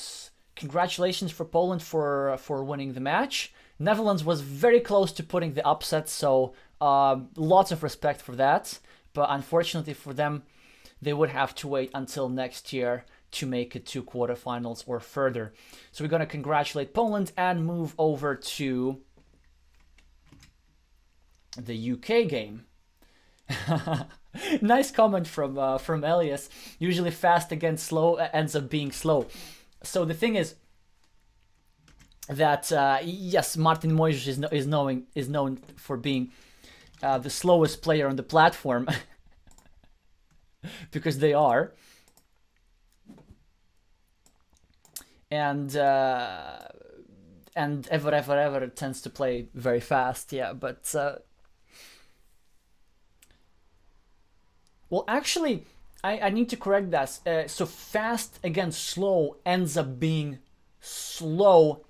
congratulations for Poland for winning the match. Netherlands was very close to putting the upset, so lots of respect for that. But unfortunately for them, they would have to wait until next year to make it to quarterfinals or further. So we're going to congratulate Poland and move over to the UK game. Nice comment from Elias. Usually fast against slow ends up being slow. So the thing is that yes, Martin Mojis is known for being the slowest player on the platform because they are, and ever tends to play very fast. Yeah, but well, actually, I need to correct that. So fast against slow ends up being slow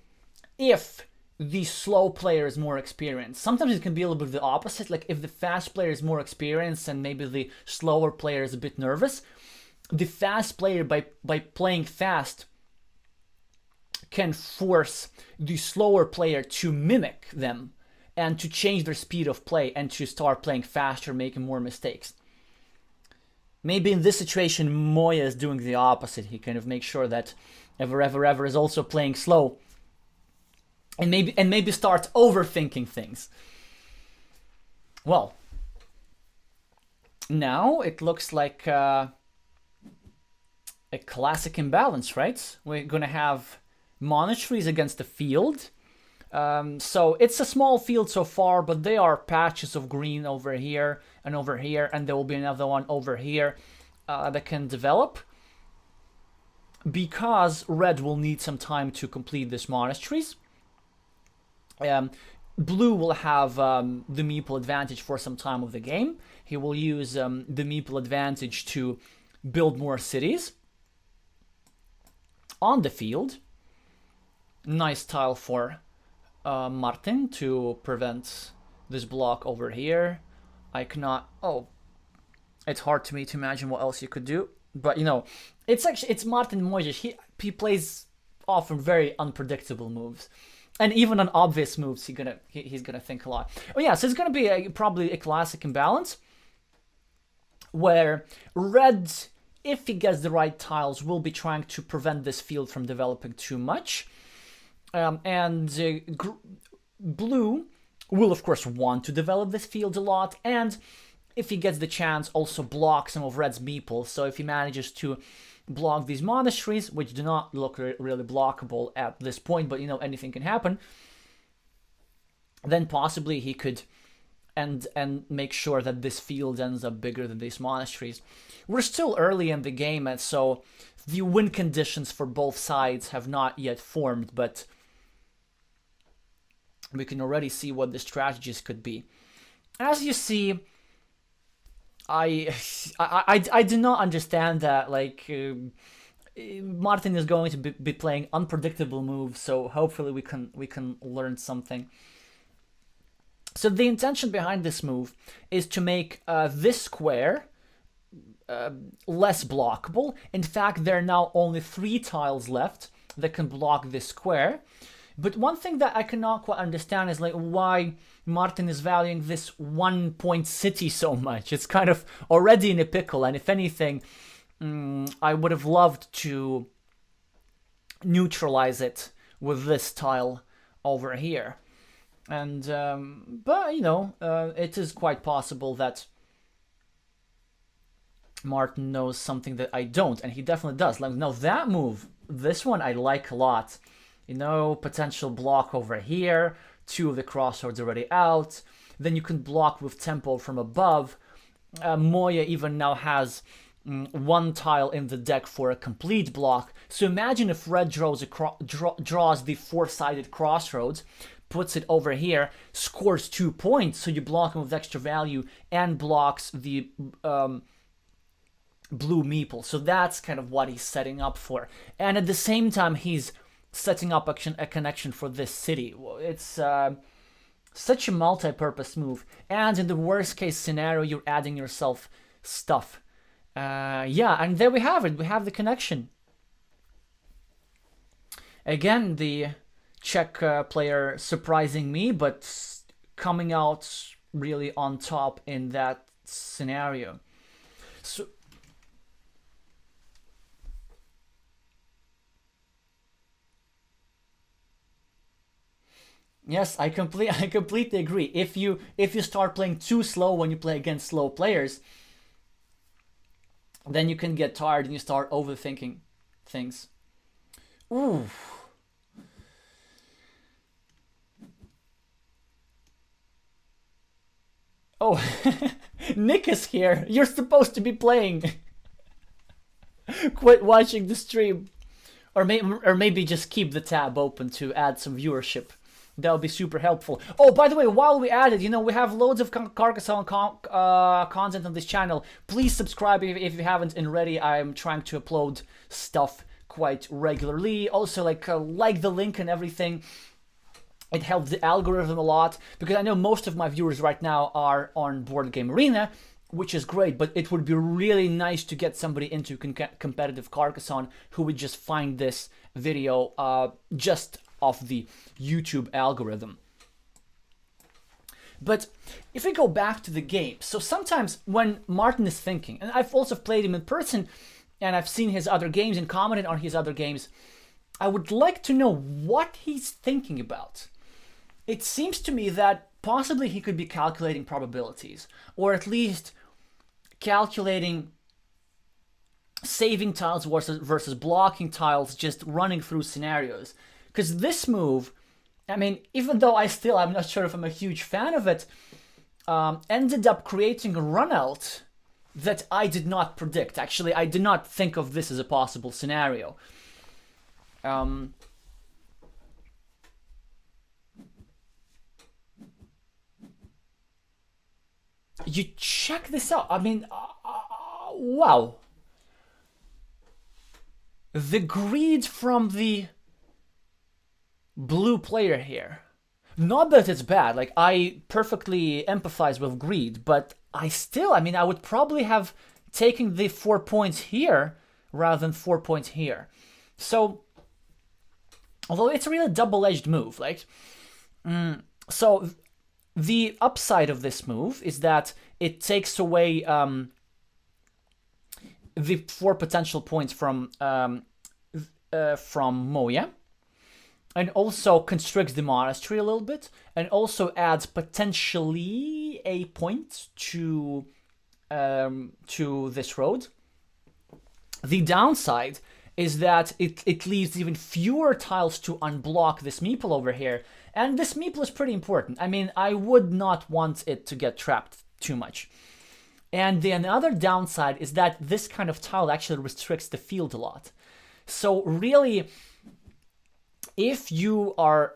if the slow player is more experienced. Sometimes it can be a little bit the opposite. Like if the fast player is more experienced and maybe the slower player is a bit nervous, the fast player by playing fast can force the slower player to mimic them and to change their speed of play and to start playing faster, making more mistakes. Maybe in this situation, Moya is doing the opposite. He kind of makes sure that Ever is also playing slow, and maybe starts overthinking things. Well, now it looks like a classic imbalance, right? We're gonna have monasteries against the field. So it's a small field so far, but they are patches of green over here, and there will be another one over here that can develop, because red will need some time to complete these monasteries. Blue will have the meeple advantage for some time of the game. He will use the meeple advantage to build more cities on the field. Nice tile for Martin to prevent this block over here. I cannot. Oh, it's hard to me to imagine what else you could do. But you know, it's Martin Mojis. He plays often very unpredictable moves, and even on obvious moves, he's gonna think a lot. Oh yeah, so it's gonna be probably a classic imbalance where red, if he gets the right tiles, will be trying to prevent this field from developing too much. And blue will of course want to develop this field a lot, and if he gets the chance, also block some of red's meeple. So if he manages to block these monasteries, which do not look really blockable at this point, but you know, anything can happen, then possibly he could and make sure that this field ends up bigger than these monasteries. We're still early in the game, and so the win conditions for both sides have not yet formed, but we can already see what the strategies could be. As you see, I do not understand that. Like Martin is going to be playing unpredictable moves, so hopefully we can learn something. So the intention behind this move is to make this square less blockable. In fact, there are now only 3 tiles left that can block this square. But one thing that I cannot quite understand is like why Martin is valuing this 1-point city so much. It's kind of already in a pickle, and if anything, I would have loved to neutralize it with this tile over here. And but you know, it is quite possible that Martin knows something that I don't, and he definitely does. Like, now that move, this one I like a lot. You know, potential block over here, 2 of the crossroads already out. Then you can block with tempo from above. Moya even now has 1 tile in the deck for a complete block. So imagine if red draws the 4-sided crossroads, puts it over here, scores 2 points, so you block him with extra value and blocks the blue meeple. So that's kind of what he's setting up for. And at the same time, he's setting up a connection for this city. It's such a multi-purpose move. And in the worst case scenario, you're adding yourself stuff. Yeah, and there we have it. We have the connection. Again, the Czech player surprising me, but coming out really on top in that scenario. So Yes, I completely agree. If you start playing too slow when you play against slow players, then you can get tired and you start overthinking things. Ooh. Oh, Nick is here. You're supposed to be playing. Quit watching the stream. Or maybe just keep the tab open to add some viewership. That would be super helpful. Oh, by the way, while we add it, we have loads of Carcassonne content on this channel. Please subscribe if you haven't already. I'm trying to upload stuff quite regularly. Also, like the link and everything. It helps the algorithm a lot, because I know most of my viewers right now are on Board Game Arena, which is great, but it would be really nice to get somebody into competitive Carcassonne who would just find this video just off the YouTube algorithm. But if we go back to the game, so sometimes when Martin is thinking, and I've also played him in person, and I've seen his other games and commented on his other games, I would like to know what he's thinking about. It seems to me that possibly he could be calculating probabilities, or at least calculating saving tiles versus blocking tiles, just running through scenarios. Because this move, I mean, even though I'm not sure if I'm a huge fan of it, ended up creating a run out that I did not predict. Actually, I did not think of this as a possible scenario. You check this out. I mean, wow. The greed from the blue player here. Not that it's bad. Like, I perfectly empathize with greed, but I would probably have taken the 4 points here rather than 4 points here. So, although it's a really double-edged move, like, so the upside of this move is that it takes away the 4 potential points from Moya, and also constricts the monastery a little bit, and also adds potentially a point to this road. The downside is that it leaves even fewer tiles to unblock this meeple over here, and this meeple is pretty important. I mean, I would not want it to get trapped too much. And the another downside is that this kind of tile actually restricts the field a lot. So really, if you are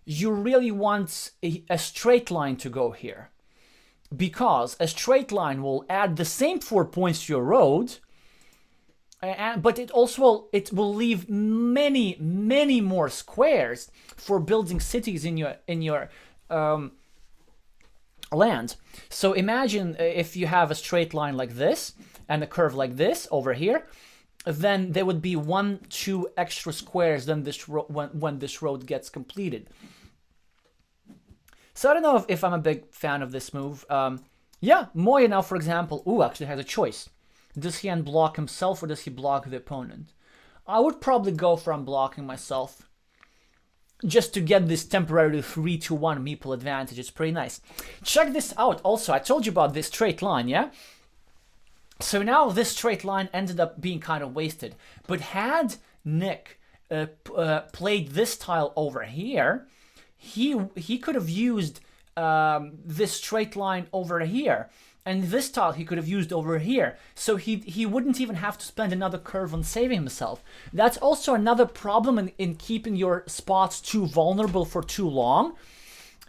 you really want a straight line to go here, because a straight line will add the same 4 points to your road, but it will leave many more squares for building cities in your land. So imagine if you have a straight line like this and a curve like this over here, then there would be 1-2 extra squares than this when this road gets completed. So I don't know if I'm a big fan of this move. Yeah, Moya now, for example, actually has a choice. Does he unblock himself or does he block the opponent? I would probably go for unblocking myself, just to get this temporary 3-1 meeple advantage. It's pretty nice. Check this out also. I told you about this straight line, yeah? So now this straight line ended up being kind of wasted. But had Nick played this tile over here, he could have used this straight line over here. And this tile he could have used over here. So he wouldn't even have to spend another curve on saving himself. That's also another problem in keeping your spots too vulnerable for too long,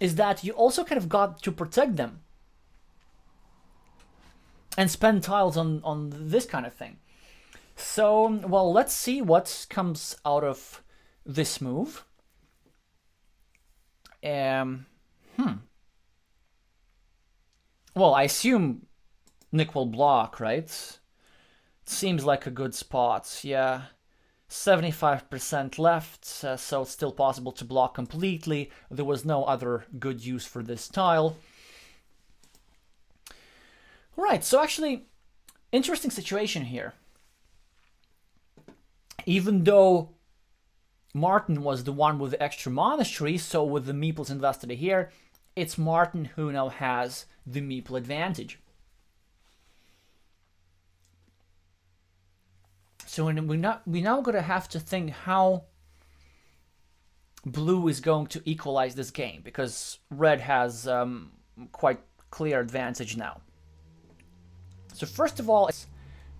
is that you also kind of got to protect them and spend tiles on this kind of thing. So, well, let's see what comes out of this move. Well, I assume Nick will block, right? Seems like a good spot, yeah. 75% left, so it's still possible to block completely. There was no other good use for this tile. Right, so actually, interesting situation here. Even though Martin was the one with the extra monastery, so with the meeples invested here, it's Martin who now has the meeple advantage. So we now gonna have to think how blue is going to equalize this game, because red has quite clear advantage now. So first of all,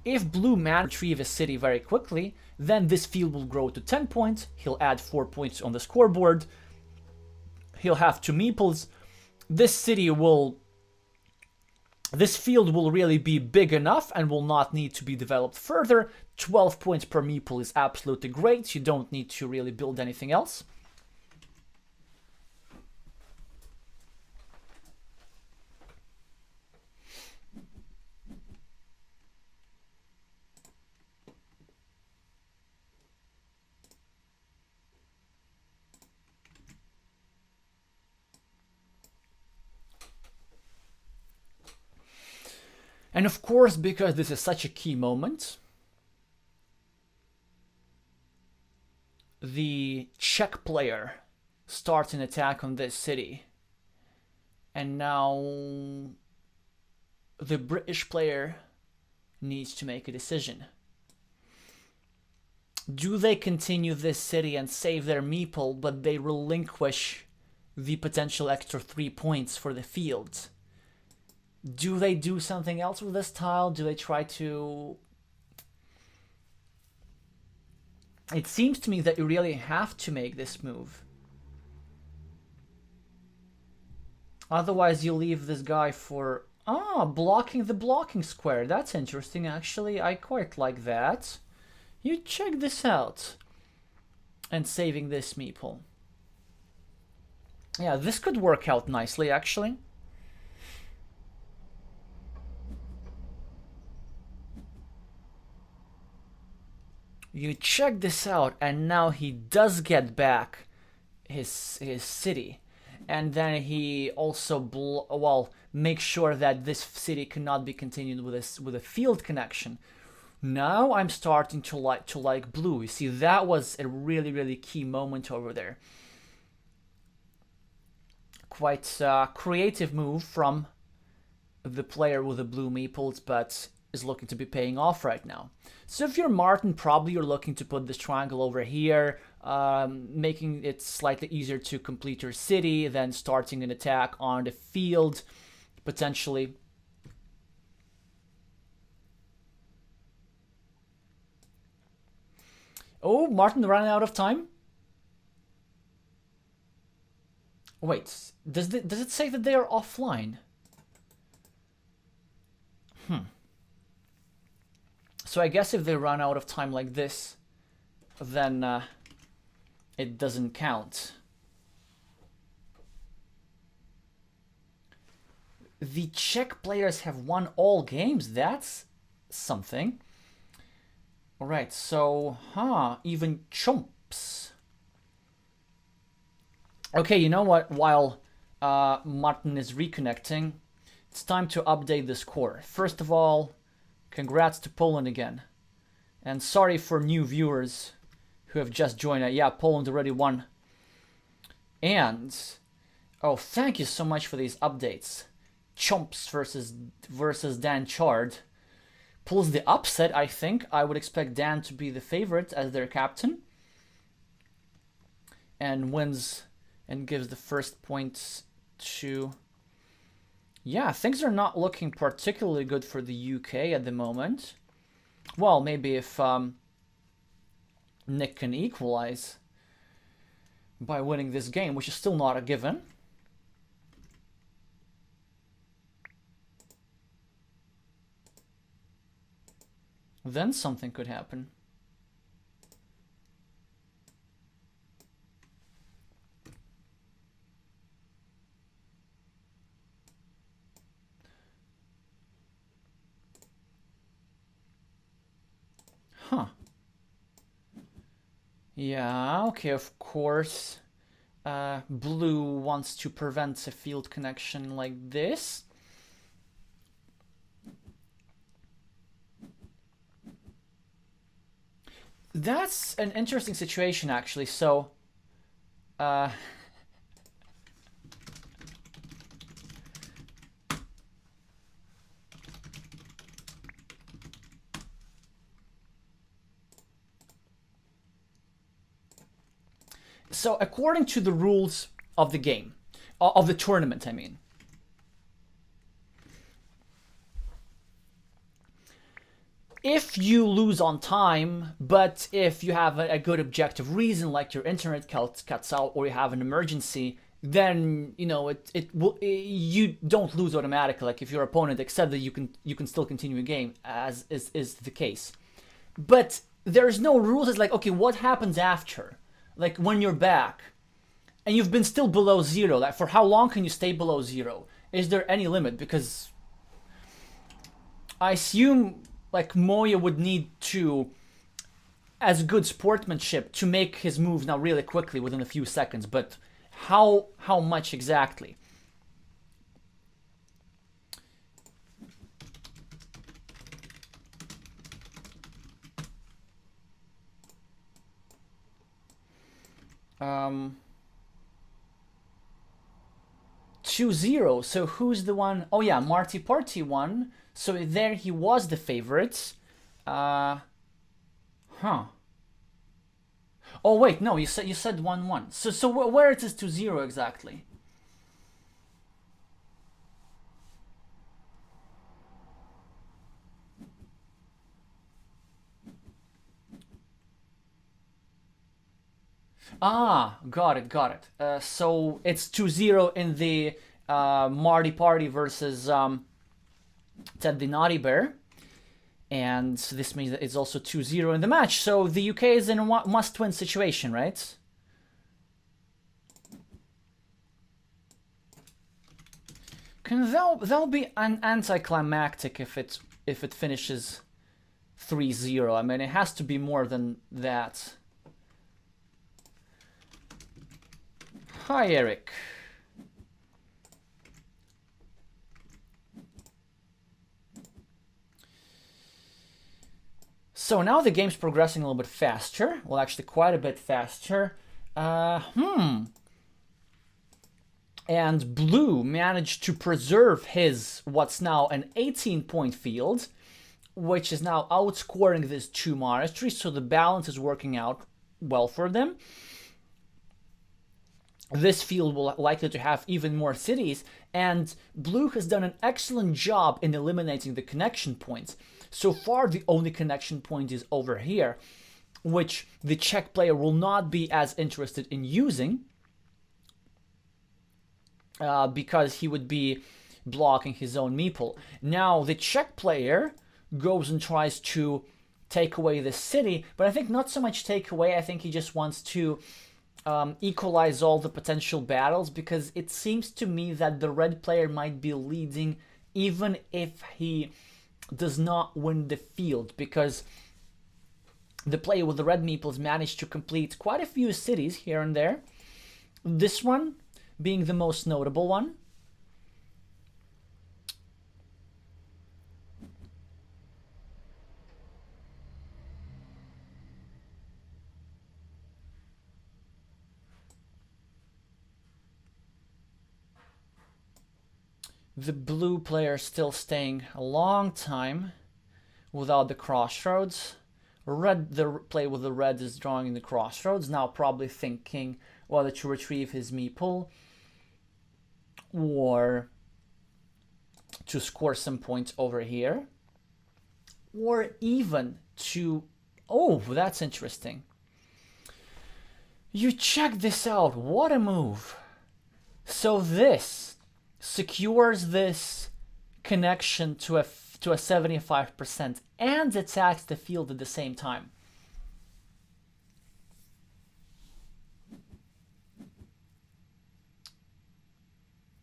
if blue manages to retrieve a city very quickly, then this field will grow to 10 points. He'll add 4 points on the scoreboard. He'll have 2 meeples. This field will really be big enough and will not need to be developed further. 12 points per meeple is absolutely great. You don't need to really build anything else. And of course, because this is such a key moment, the Czech player starts an attack on this city. And now the British player needs to make a decision. Do they continue this city and save their meeple, but they relinquish the potential extra 3 points for the field? Do they do something else with this tile? Do they try to... It seems to me that you really have to make this move. Otherwise you leave this guy for... blocking the blocking square. That's interesting, actually. I quite like that. You check this out. And saving this meeple. Yeah, this could work out nicely, actually. You check this out, and now he does get back his city. And then he also makes sure that this city cannot be continued with a field connection. Now I'm starting to like blue. You see, that was a really, really key moment over there. Quite a creative move from the player with the blue meeples, but is looking to be paying off right now. So if you're Martin, probably you're looking to put this triangle over here, making it slightly easier to complete your city, then starting an attack on the field, potentially. Oh, Martin ran out of time? Wait, does it say that they are offline? So I guess if they run out of time like this, then it doesn't count. The Czech players have won all games. That's something. All right, so, even chumps. Okay, you know what? While Martin is reconnecting, it's time to update the score. First of all, congrats to Poland again. And sorry for new viewers who have just joined. Yeah, Poland already won. And, oh, thank you so much for these updates. Chomps versus Dan Chard pulls the upset, I think. I would expect Dan to be the favorite as their captain. And wins and gives the first points to... Yeah, things are not looking particularly good for the UK at the moment. Well, maybe if Nick can equalize by winning this game, which is still not a given. Then something could happen. Huh. Yeah, okay, of course. Blue wants to prevent a field connection like this. That's an interesting situation, actually. So, uh, so according to the rules of the game, of the tournament, I mean, if you lose on time, but if you have a good objective reason, like your internet cuts out or you have an emergency, then you know you don't lose automatically. Like if your opponent accepts that you can still continue a game, as is the case. But there's no rules. It's like, okay, what happens after? Like when you're back and you've been still below zero. Like for how long can you stay below zero? Is there any limit? Because I assume like Moya would need to, as good sportsmanship, to make his move now really quickly within a few seconds. But how much exactly? Um, 2-0. So who's the one? Oh yeah, Marty Party won. So there he was the favorite. Huh. Oh wait, no, you said 1-1. So where it is 2-0 exactly? Ah, got it. So it's 2-0 in the Marty Party versus Ted the Naughty Bear. And this means that it's also 2-0 in the match. So the UK is in a must-win situation, right? That'll be an anticlimactic if it finishes 3-0. I mean, it has to be more than that. Hi, Eric. So now the game's progressing a little bit faster. Well, actually quite a bit faster. And Blue managed to preserve his, what's now an 18-point field, which is now outscoring these two monasteries, so the balance is working out well for them. This field will likely to have even more cities, and Blue has done an excellent job in eliminating the connection points. So far, the only connection point is over here, which the Czech player will not be as interested in using, because he would be blocking his own meeple. Now, the Czech player goes and tries to take away the city, but I think not so much take away, I think he just wants to equalize all the potential battles, because it seems to me that the red player might be leading even if he does not win the field, because the player with the red meeples managed to complete quite a few cities here and there. This one being the most notable one. The blue player still staying a long time without the crossroads. The player with the red is drawing the crossroads, now probably thinking whether to retrieve his meeple or to score some points over here, or even to... Oh, that's interesting. You check this out, what a move. So this secures this connection to a 75% and attacks the field at the same time.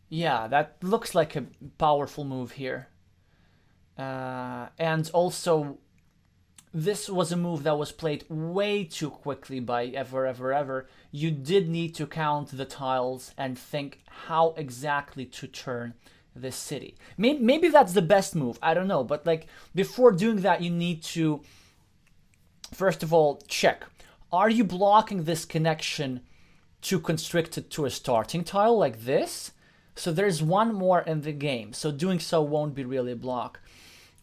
Yeah, that looks like a powerful move here. And also, this was a move that was played way too quickly by Ever. You did need to count the tiles and think how exactly to turn this city. Maybe that's the best move, I don't know. But like before doing that, you need to First of all, check. Are you blocking this connection to constrict it to a starting tile like this? So there's one more in the game, so doing so won't be really a block.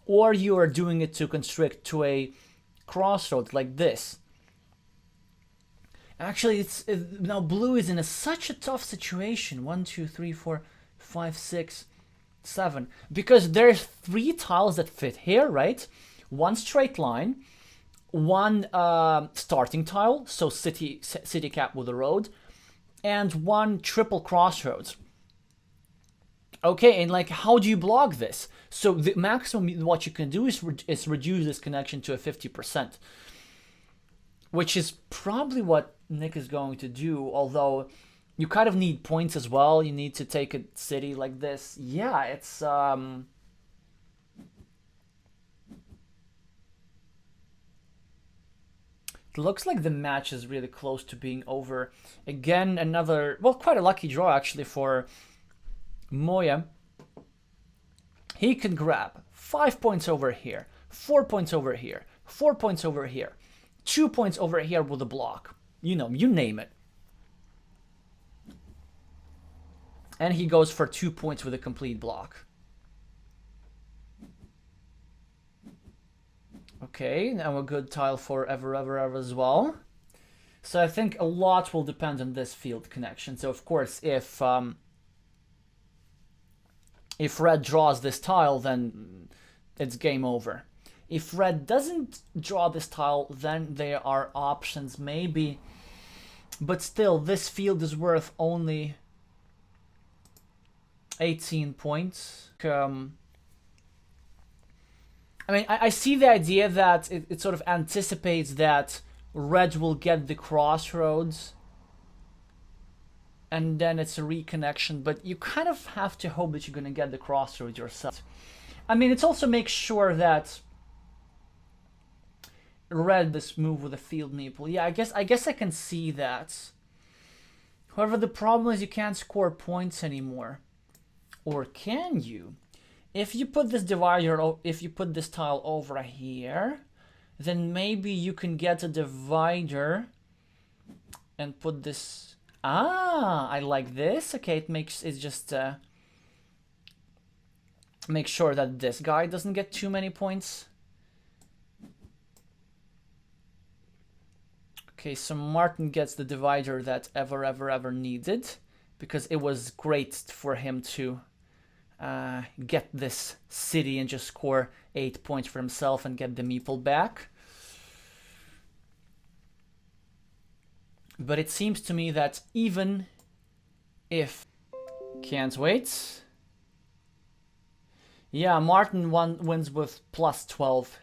Or you are doing it to constrict to a crossroad like this. Actually, now blue is in such a tough situation. 1, 2, 3, 4, 5, 6, 7. Because there's 3 tiles that fit here, right? One straight line, one starting tile, so city cap with a road, and one triple crossroads. Okay, and like, how do you block this? So the maximum what you can do is reduce this connection to a 50%, which is probably what Nick is going to do, although you kind of need points as well. You need to take a city like this. Yeah, it's it looks like the match is really close to being over. Again, another, well, quite a lucky draw actually for Moya. He can grab 5 points over here, 4 points over here, 4 points over here, 2 points over here with a block. You know, you name it. And he goes for 2 points with a complete block. Okay, now a good tile for ever as well. So I think a lot will depend on this field connection. So of course, if red draws this tile, then it's game over. If red doesn't draw this tile, then there are options maybe. But still, this field is worth only 18 points. I mean, I see the idea that it sort of anticipates that red will get the crossroads and then it's a reconnection, but you kind of have to hope that you're going to get the crossroads yourself. I mean, it also makes sure that red this move with a field meeple. Yeah, I guess I can see that. However, the problem is you can't score points anymore. Or can you? If you put this divider, if you put this tile over here, then maybe you can get a divider and put this. Ah, I like this. Okay, it's just make sure that this guy doesn't get too many points. Okay, so Martin gets the divider that ever needed, because it was great for him to get this city and just score 8 points for himself and get the meeple back. But it seems to me that even if... Can't wait. Yeah, Martin wins with plus 12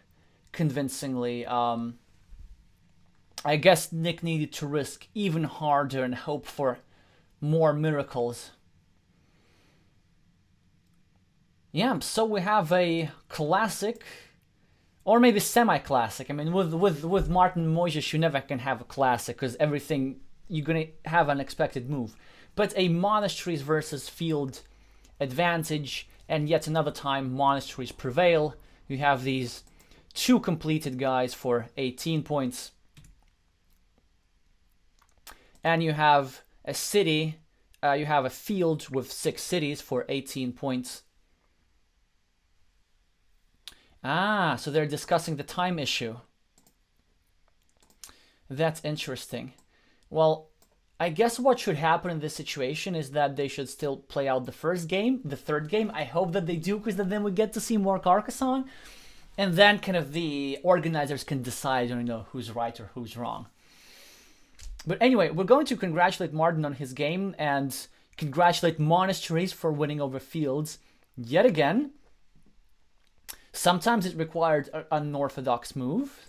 convincingly. I guess Nick needed to risk even harder and hope for more miracles. Yeah, so we have a classic, or maybe semi-classic. I mean, with Martin Mojis, you never can have a classic because everything, you're going to have an expected move. But a monasteries versus field advantage, and yet another time monasteries prevail. You have these 2 completed guys for 18 points. And you have a city, you have a field with 6 cities for 18 points. Ah, so they're discussing the time issue. That's interesting. Well, I guess what should happen in this situation is that they should still play out the first game, the third game. I hope that they do, because then we get to see more Carcassonne. And then kind of the organizers can decide, you know, who's right or who's wrong. But anyway, we're going to congratulate Martin on his game and congratulate Monasteries for winning over Fields yet again. Sometimes it required an unorthodox move.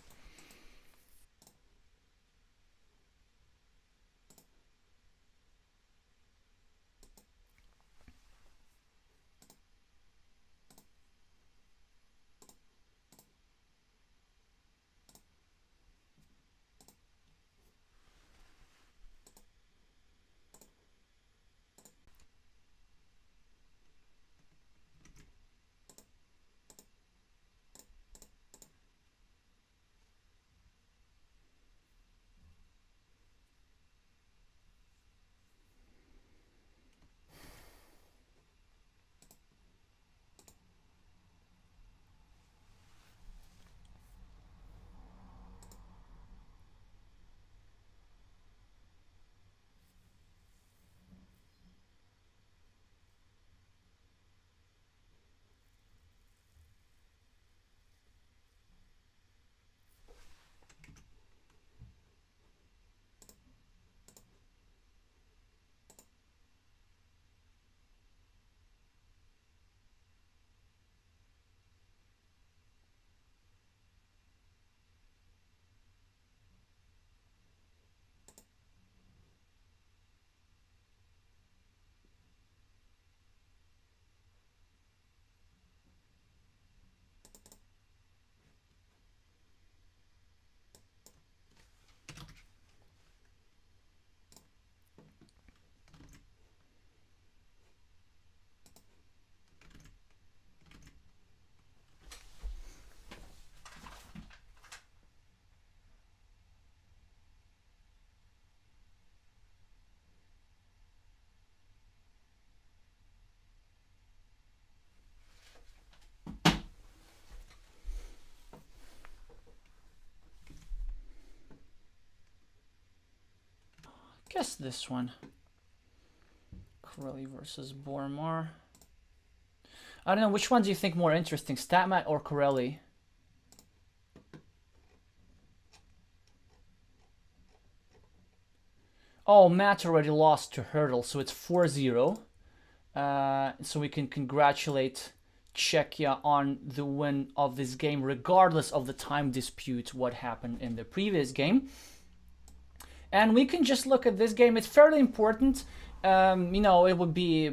Guess this one. Corelli versus Bormar. I don't know, which one do you think more interesting, StatMat or Corelli? Oh, Matt already lost to Hurdle, so it's 4-0. So we can congratulate Czechia on the win of this game, regardless of the time dispute, what happened in the previous game. And we can just look at this game. It's fairly important. You know, it would be...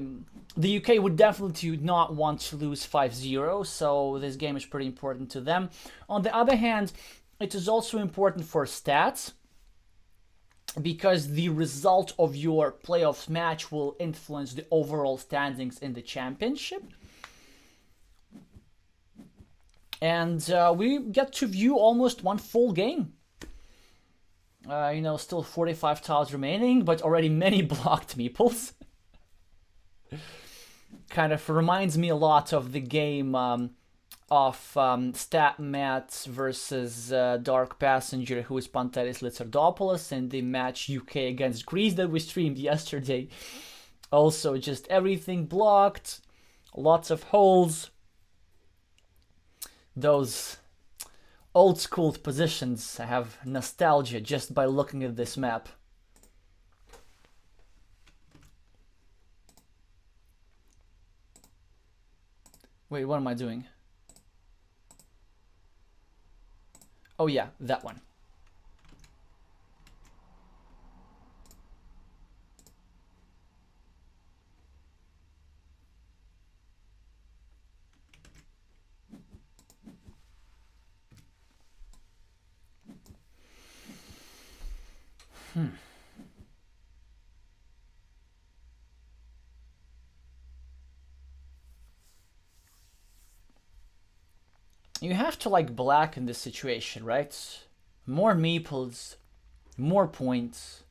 The UK would definitely not want to lose 5-0, so this game is pretty important to them. On the other hand, it is also important for stats, because the result of your playoffs match will influence the overall standings in the championship. And we get to view almost one full game. You know, still 45 tiles remaining, but already many blocked meeples. Kind of reminds me a lot of the game of StatMat versus Dark Passenger, who is Pantelis Litsardopoulos, in the match UK against Greece that we streamed yesterday. Also, just everything blocked, lots of holes. Those old school positions, I have nostalgia just by looking at this map. Wait, what am I doing? Oh yeah, that one. You have to like black in this situation, right? More meeples, more points,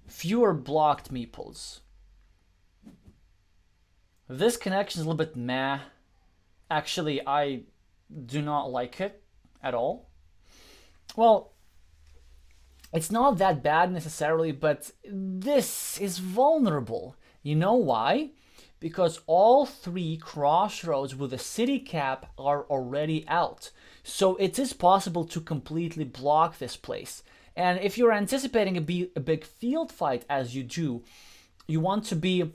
fewer blocked meeples. This connection is a little bit meh. Actually, I do not like it at all. Well, it's not that bad necessarily, but this is vulnerable. You know why? Because all three crossroads with a city cap are already out. So it is possible to completely block this place. And if you're anticipating a big field fight as you do, you want to be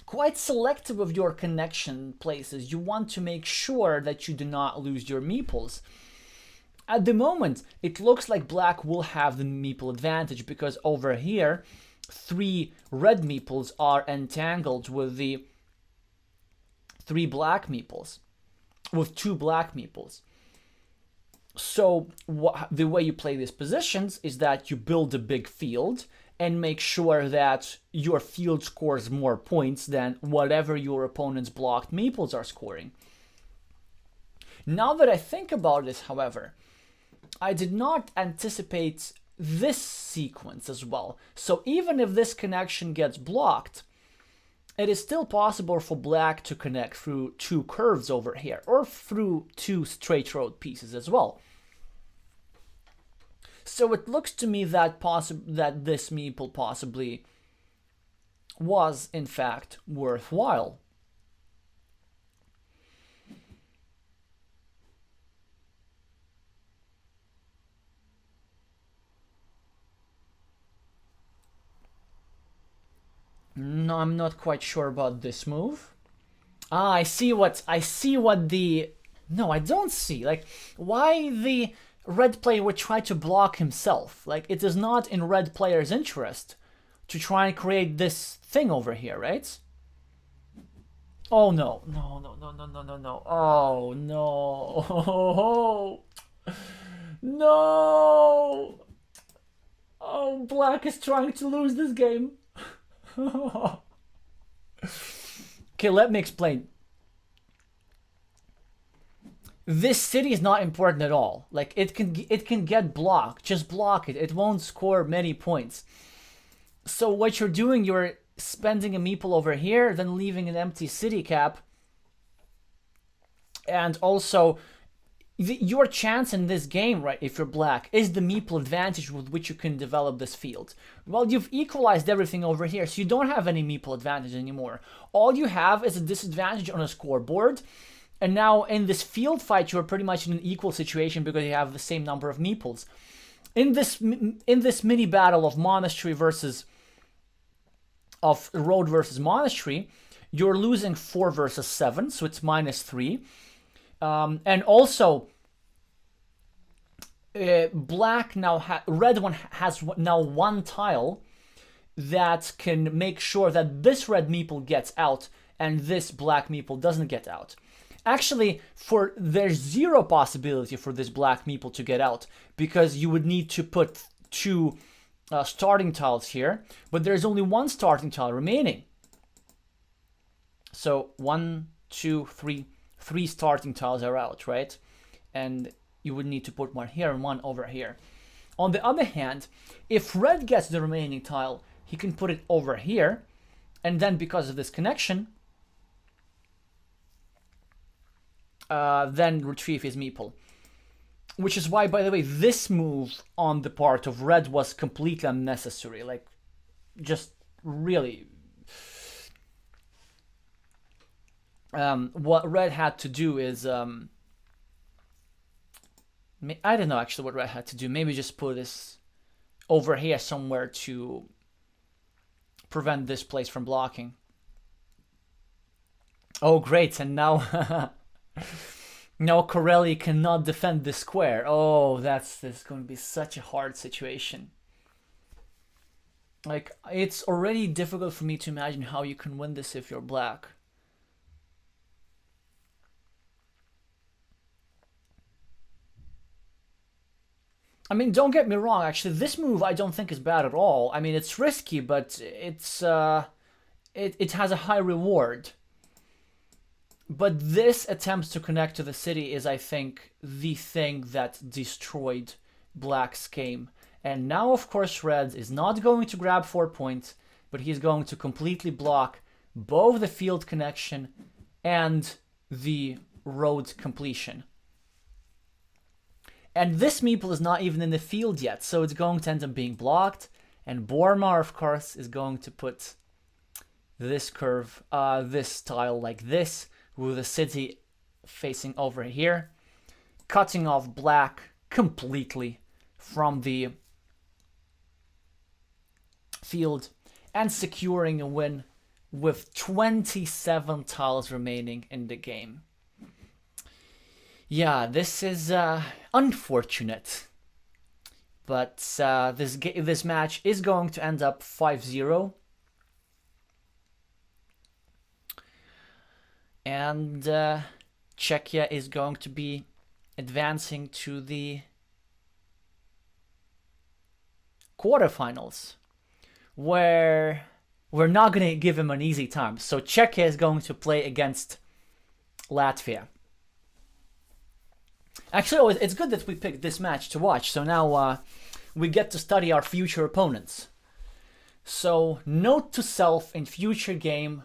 quite selective of your connection places. You want to make sure that you do not lose your meeples. At the moment, it looks like black will have the meeple advantage, because over here, 3 red meeples are entangled with the 3 black meeples, with 2 black meeples. So the way you play these positions is that you build a big field and make sure that your field scores more points than whatever your opponent's blocked meeples are scoring. Now that I think about this, however, I did not anticipate this sequence as well. So even if this connection gets blocked, it is still possible for black to connect through 2 curves over here, or through 2 straight road pieces as well. So it looks to me that this meeple possibly was in fact worthwhile. No, I'm not quite sure about this move. Ah, I see what the... No, I don't see. Like, why the red player would try to block himself? Like, it is not in red player's interest to try and create this thing over here, right? Oh, no. No. Oh, no. No. Oh, black is trying to lose this game. Okay, let me explain. This city is not important at all. Like, it can get blocked. Just block it. It won't score many points. So what you're doing, you're spending a meeple over here, then leaving an empty city cap. And also, your chance in this game, right, if you're black, is the meeple advantage with which you can develop this field. Well, you've equalized everything over here, so you don't have any meeple advantage anymore. All you have is a disadvantage on a scoreboard, and now in this field fight, you're pretty much in an equal situation because you have the same number of meeples. In this mini battle of monastery versus of road versus monastery, you're losing 4 versus 7, so it's -3. And also, black now red one has now one tile that can make sure that this red meeple gets out and this black meeple doesn't get out. Actually, there's zero possibility for this black meeple to get out because you would need to put 2 starting tiles here, but there's only 1 starting tile remaining. So 1, 2, 3. 3 starting tiles are out, right? And you would need to put 1 here and 1 over here. On the other hand, if red gets the remaining tile, he can put it over here, and then because of this connection, then retrieve his meeple. Which is why, by the way, this move on the part of red was completely unnecessary. Like, just really... what red had to do is... I don't know actually what red had to do. Maybe just put this over here somewhere to prevent this place from blocking. Oh, great. And now... now Corelli cannot defend this square. Oh, this is going to be such a hard situation. Like, it's already difficult for me to imagine how you can win this if you're black. I mean, don't get me wrong, actually, this move I don't think is bad at all. I mean, it's risky, but it's it has a high reward. But this attempt to connect to the city is, I think, the thing that destroyed Black's game. And now, of course, Red is not going to grab 4 points, but he's going to completely block both the field connection and the road completion. And this meeple is not even in the field yet, so it's going to end up being blocked. And Bormar, of course, is going to put this curve, this tile like this, with the city facing over here, cutting off Black completely from the field and securing a win with 27 tiles remaining in the game. Yeah, this is unfortunate, but this match is going to end up 5-0. And Czechia is going to be advancing to the quarterfinals, where we're not going to give him an easy time. So Czechia is going to play against Latvia. Actually, it's good that we picked this match to watch. So now we get to study our future opponents. So note to self in future game,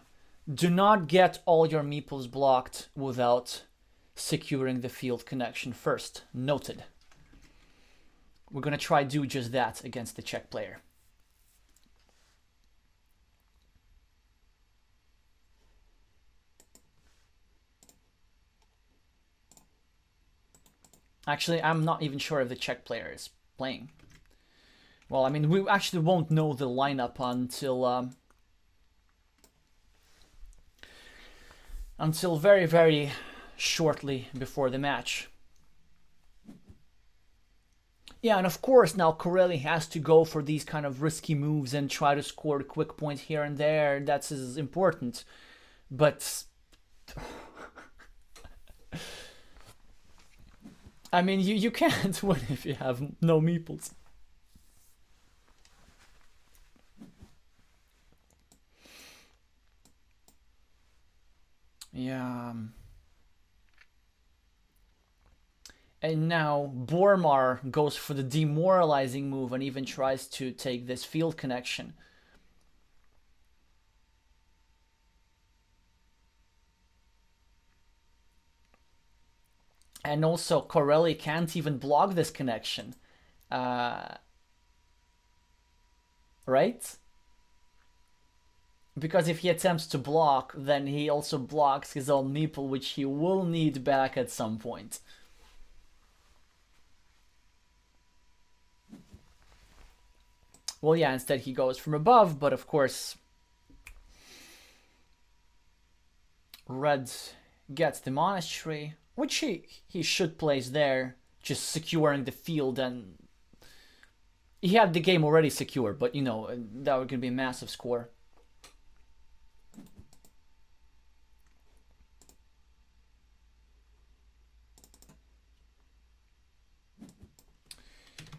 do not get all your meeples blocked without securing the field connection first. Noted. We're going to try do just that against the Czech player. Actually, I'm not even sure if the Czech player is playing. Well, I mean, we actually won't know the lineup until very, very shortly before the match. Yeah, and of course now Corelli has to go for these kind of risky moves and try to score a quick point here and there. That's important. But I mean, you can't win if you have no meeples. Yeah. And now Bormar goes for the demoralizing move and even tries to take this field connection. And also Corelli can't even block this connection. Right? Because if he attempts to block, then he also blocks his own meeple, which he will need back at some point. Well, yeah, instead he goes from above, but of course Red gets the monastery, which he should place there, just securing the field, and he had the game already secure, but you know, that would be a massive score.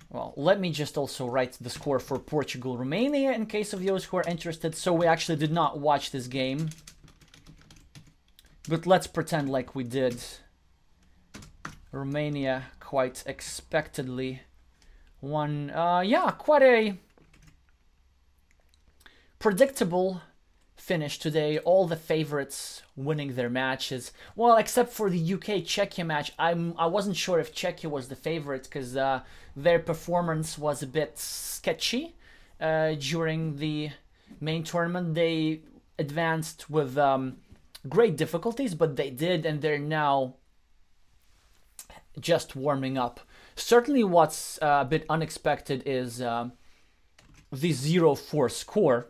Well, let me just also write the score for Portugal-Romania in case of those who are interested. So we actually did not watch this game, but let's pretend like we did. Romania quite expectedly won. Yeah, quite a predictable finish today. All the favorites winning their matches. Well, except for the UK-Czechia match. I wasn't sure if Czechia was the favorite because their performance was a bit sketchy during the main tournament. They advanced with great difficulties, but they did, and they're now just warming up. Certainly what's a bit unexpected is the 0-4 score.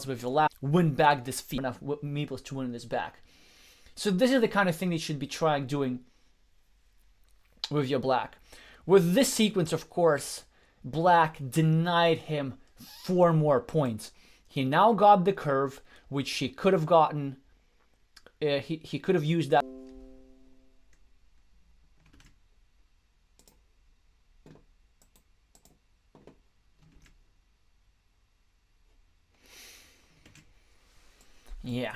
With your last win back this feat, enough meeples to win this back. So this is the kind of thing they should be trying doing with your black. With this sequence, of course, black denied him 4 more points. He now got the curve, which he could have gotten. He could have used that. Yeah.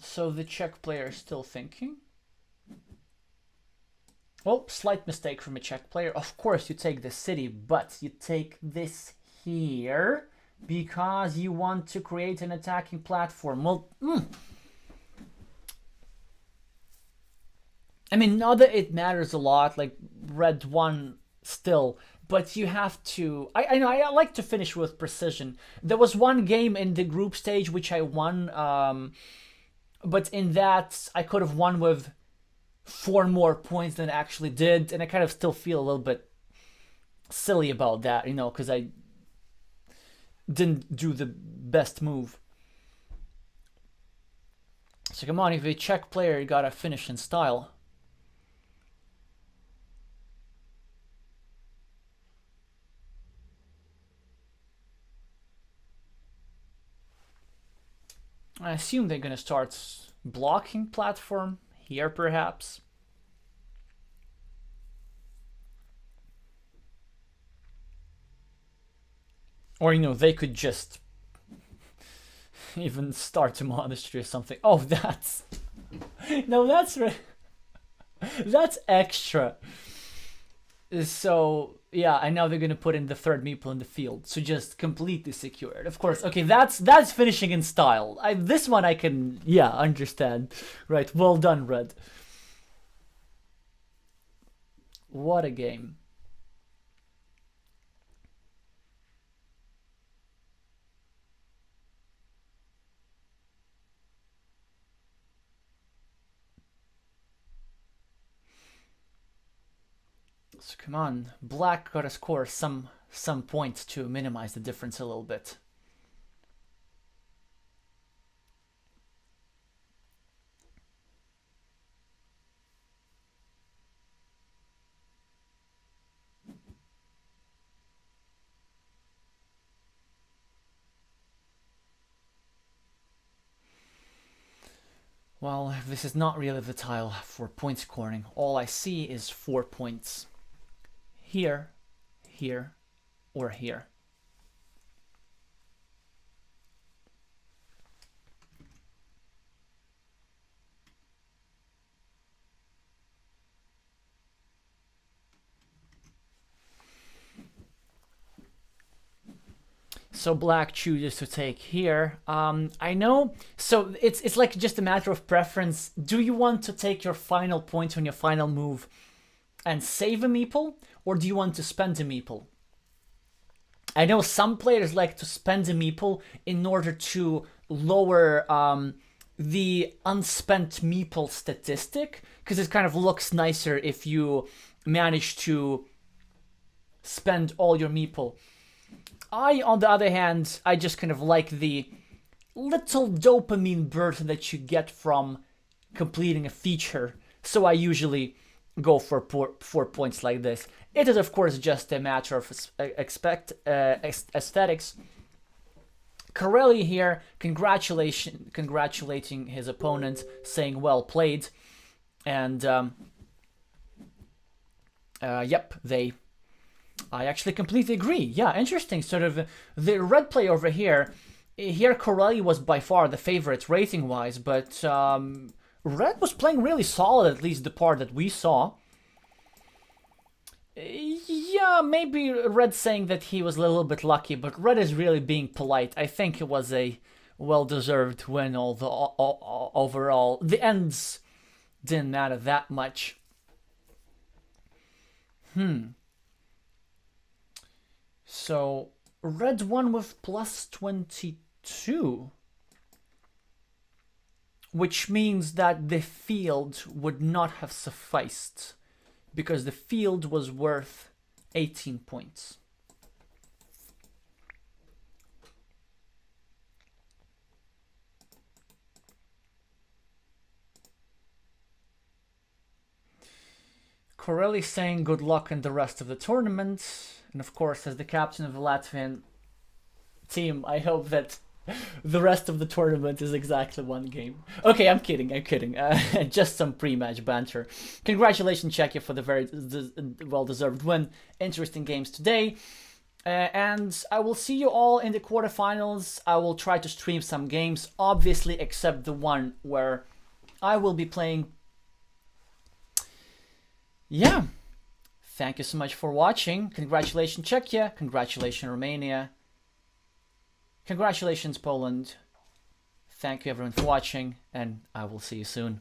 So the Czech player is still thinking. Well, slight mistake from a Czech player. Of course you take the city, but you take this here because you want to create an attacking platform. Well, I mean, not that it matters a lot, like red won still, but you have to. I know I like to finish with precision. There was one game in the group stage which I won, but in that I could have won with 4 more points than I actually did, and I kind of still feel a little bit silly about that, you know, because I didn't do the best move. So come on, if you're a Czech player, you gotta finish in style. I assume they're gonna start blocking platform here, perhaps. Or, you know, they could just even start a monastery or something. Oh, that's... No, that's... That's extra. So, yeah, and now they're gonna put in the 3rd meeple in the field. So just completely secured. Of course, okay, that's finishing in style. This one I can, yeah, understand. Right, well done, Red. What a game. So come on, black gotta score some points to minimize the difference a little bit. Well, this is not really the tile for point scoring. All I see is 4 points. Here, here, or here. So black chooses to take here. I know. So it's like just a matter of preference. Do you want to take your final point on your final move and save a meeple, or do you want to spend a meeple? I know some players like to spend a meeple in order to lower the unspent meeple statistic, because it kind of looks nicer if you manage to spend all your meeple. On the other hand, I just kind of like the little dopamine burst that you get from completing a feature. So I usually go for 4 points like this. It is, of course, just a matter of aesthetics. Corelli here, congratulating his opponent, saying well played. And, yep, I actually completely agree. Yeah, interesting. Sort of the red play over here. Here, Corelli was by far the favorite rating-wise, but red was playing really solid, at least the part that we saw. Yeah, maybe red saying that he was a little bit lucky, but red is really being polite. I think it was a well-deserved win. Overall, the ends didn't matter that much. So, red won with plus 22. Which means that the field would not have sufficed, because the field was worth 18 points. Corelli saying good luck in the rest of the tournament. And of course, as the captain of the Latvian team, I hope that the rest of the tournament is exactly one game. Okay, I'm kidding. Just some pre-match banter. Congratulations, Czechia, for the very well-deserved win. Interesting games today. And I will see you all in the quarterfinals. I will try to stream some games, obviously, except the one where I will be playing. Yeah. Thank you so much for watching. Congratulations, Czechia. Congratulations, Romania. Congratulations, Poland. Thank you, everyone, for watching, and I will see you soon.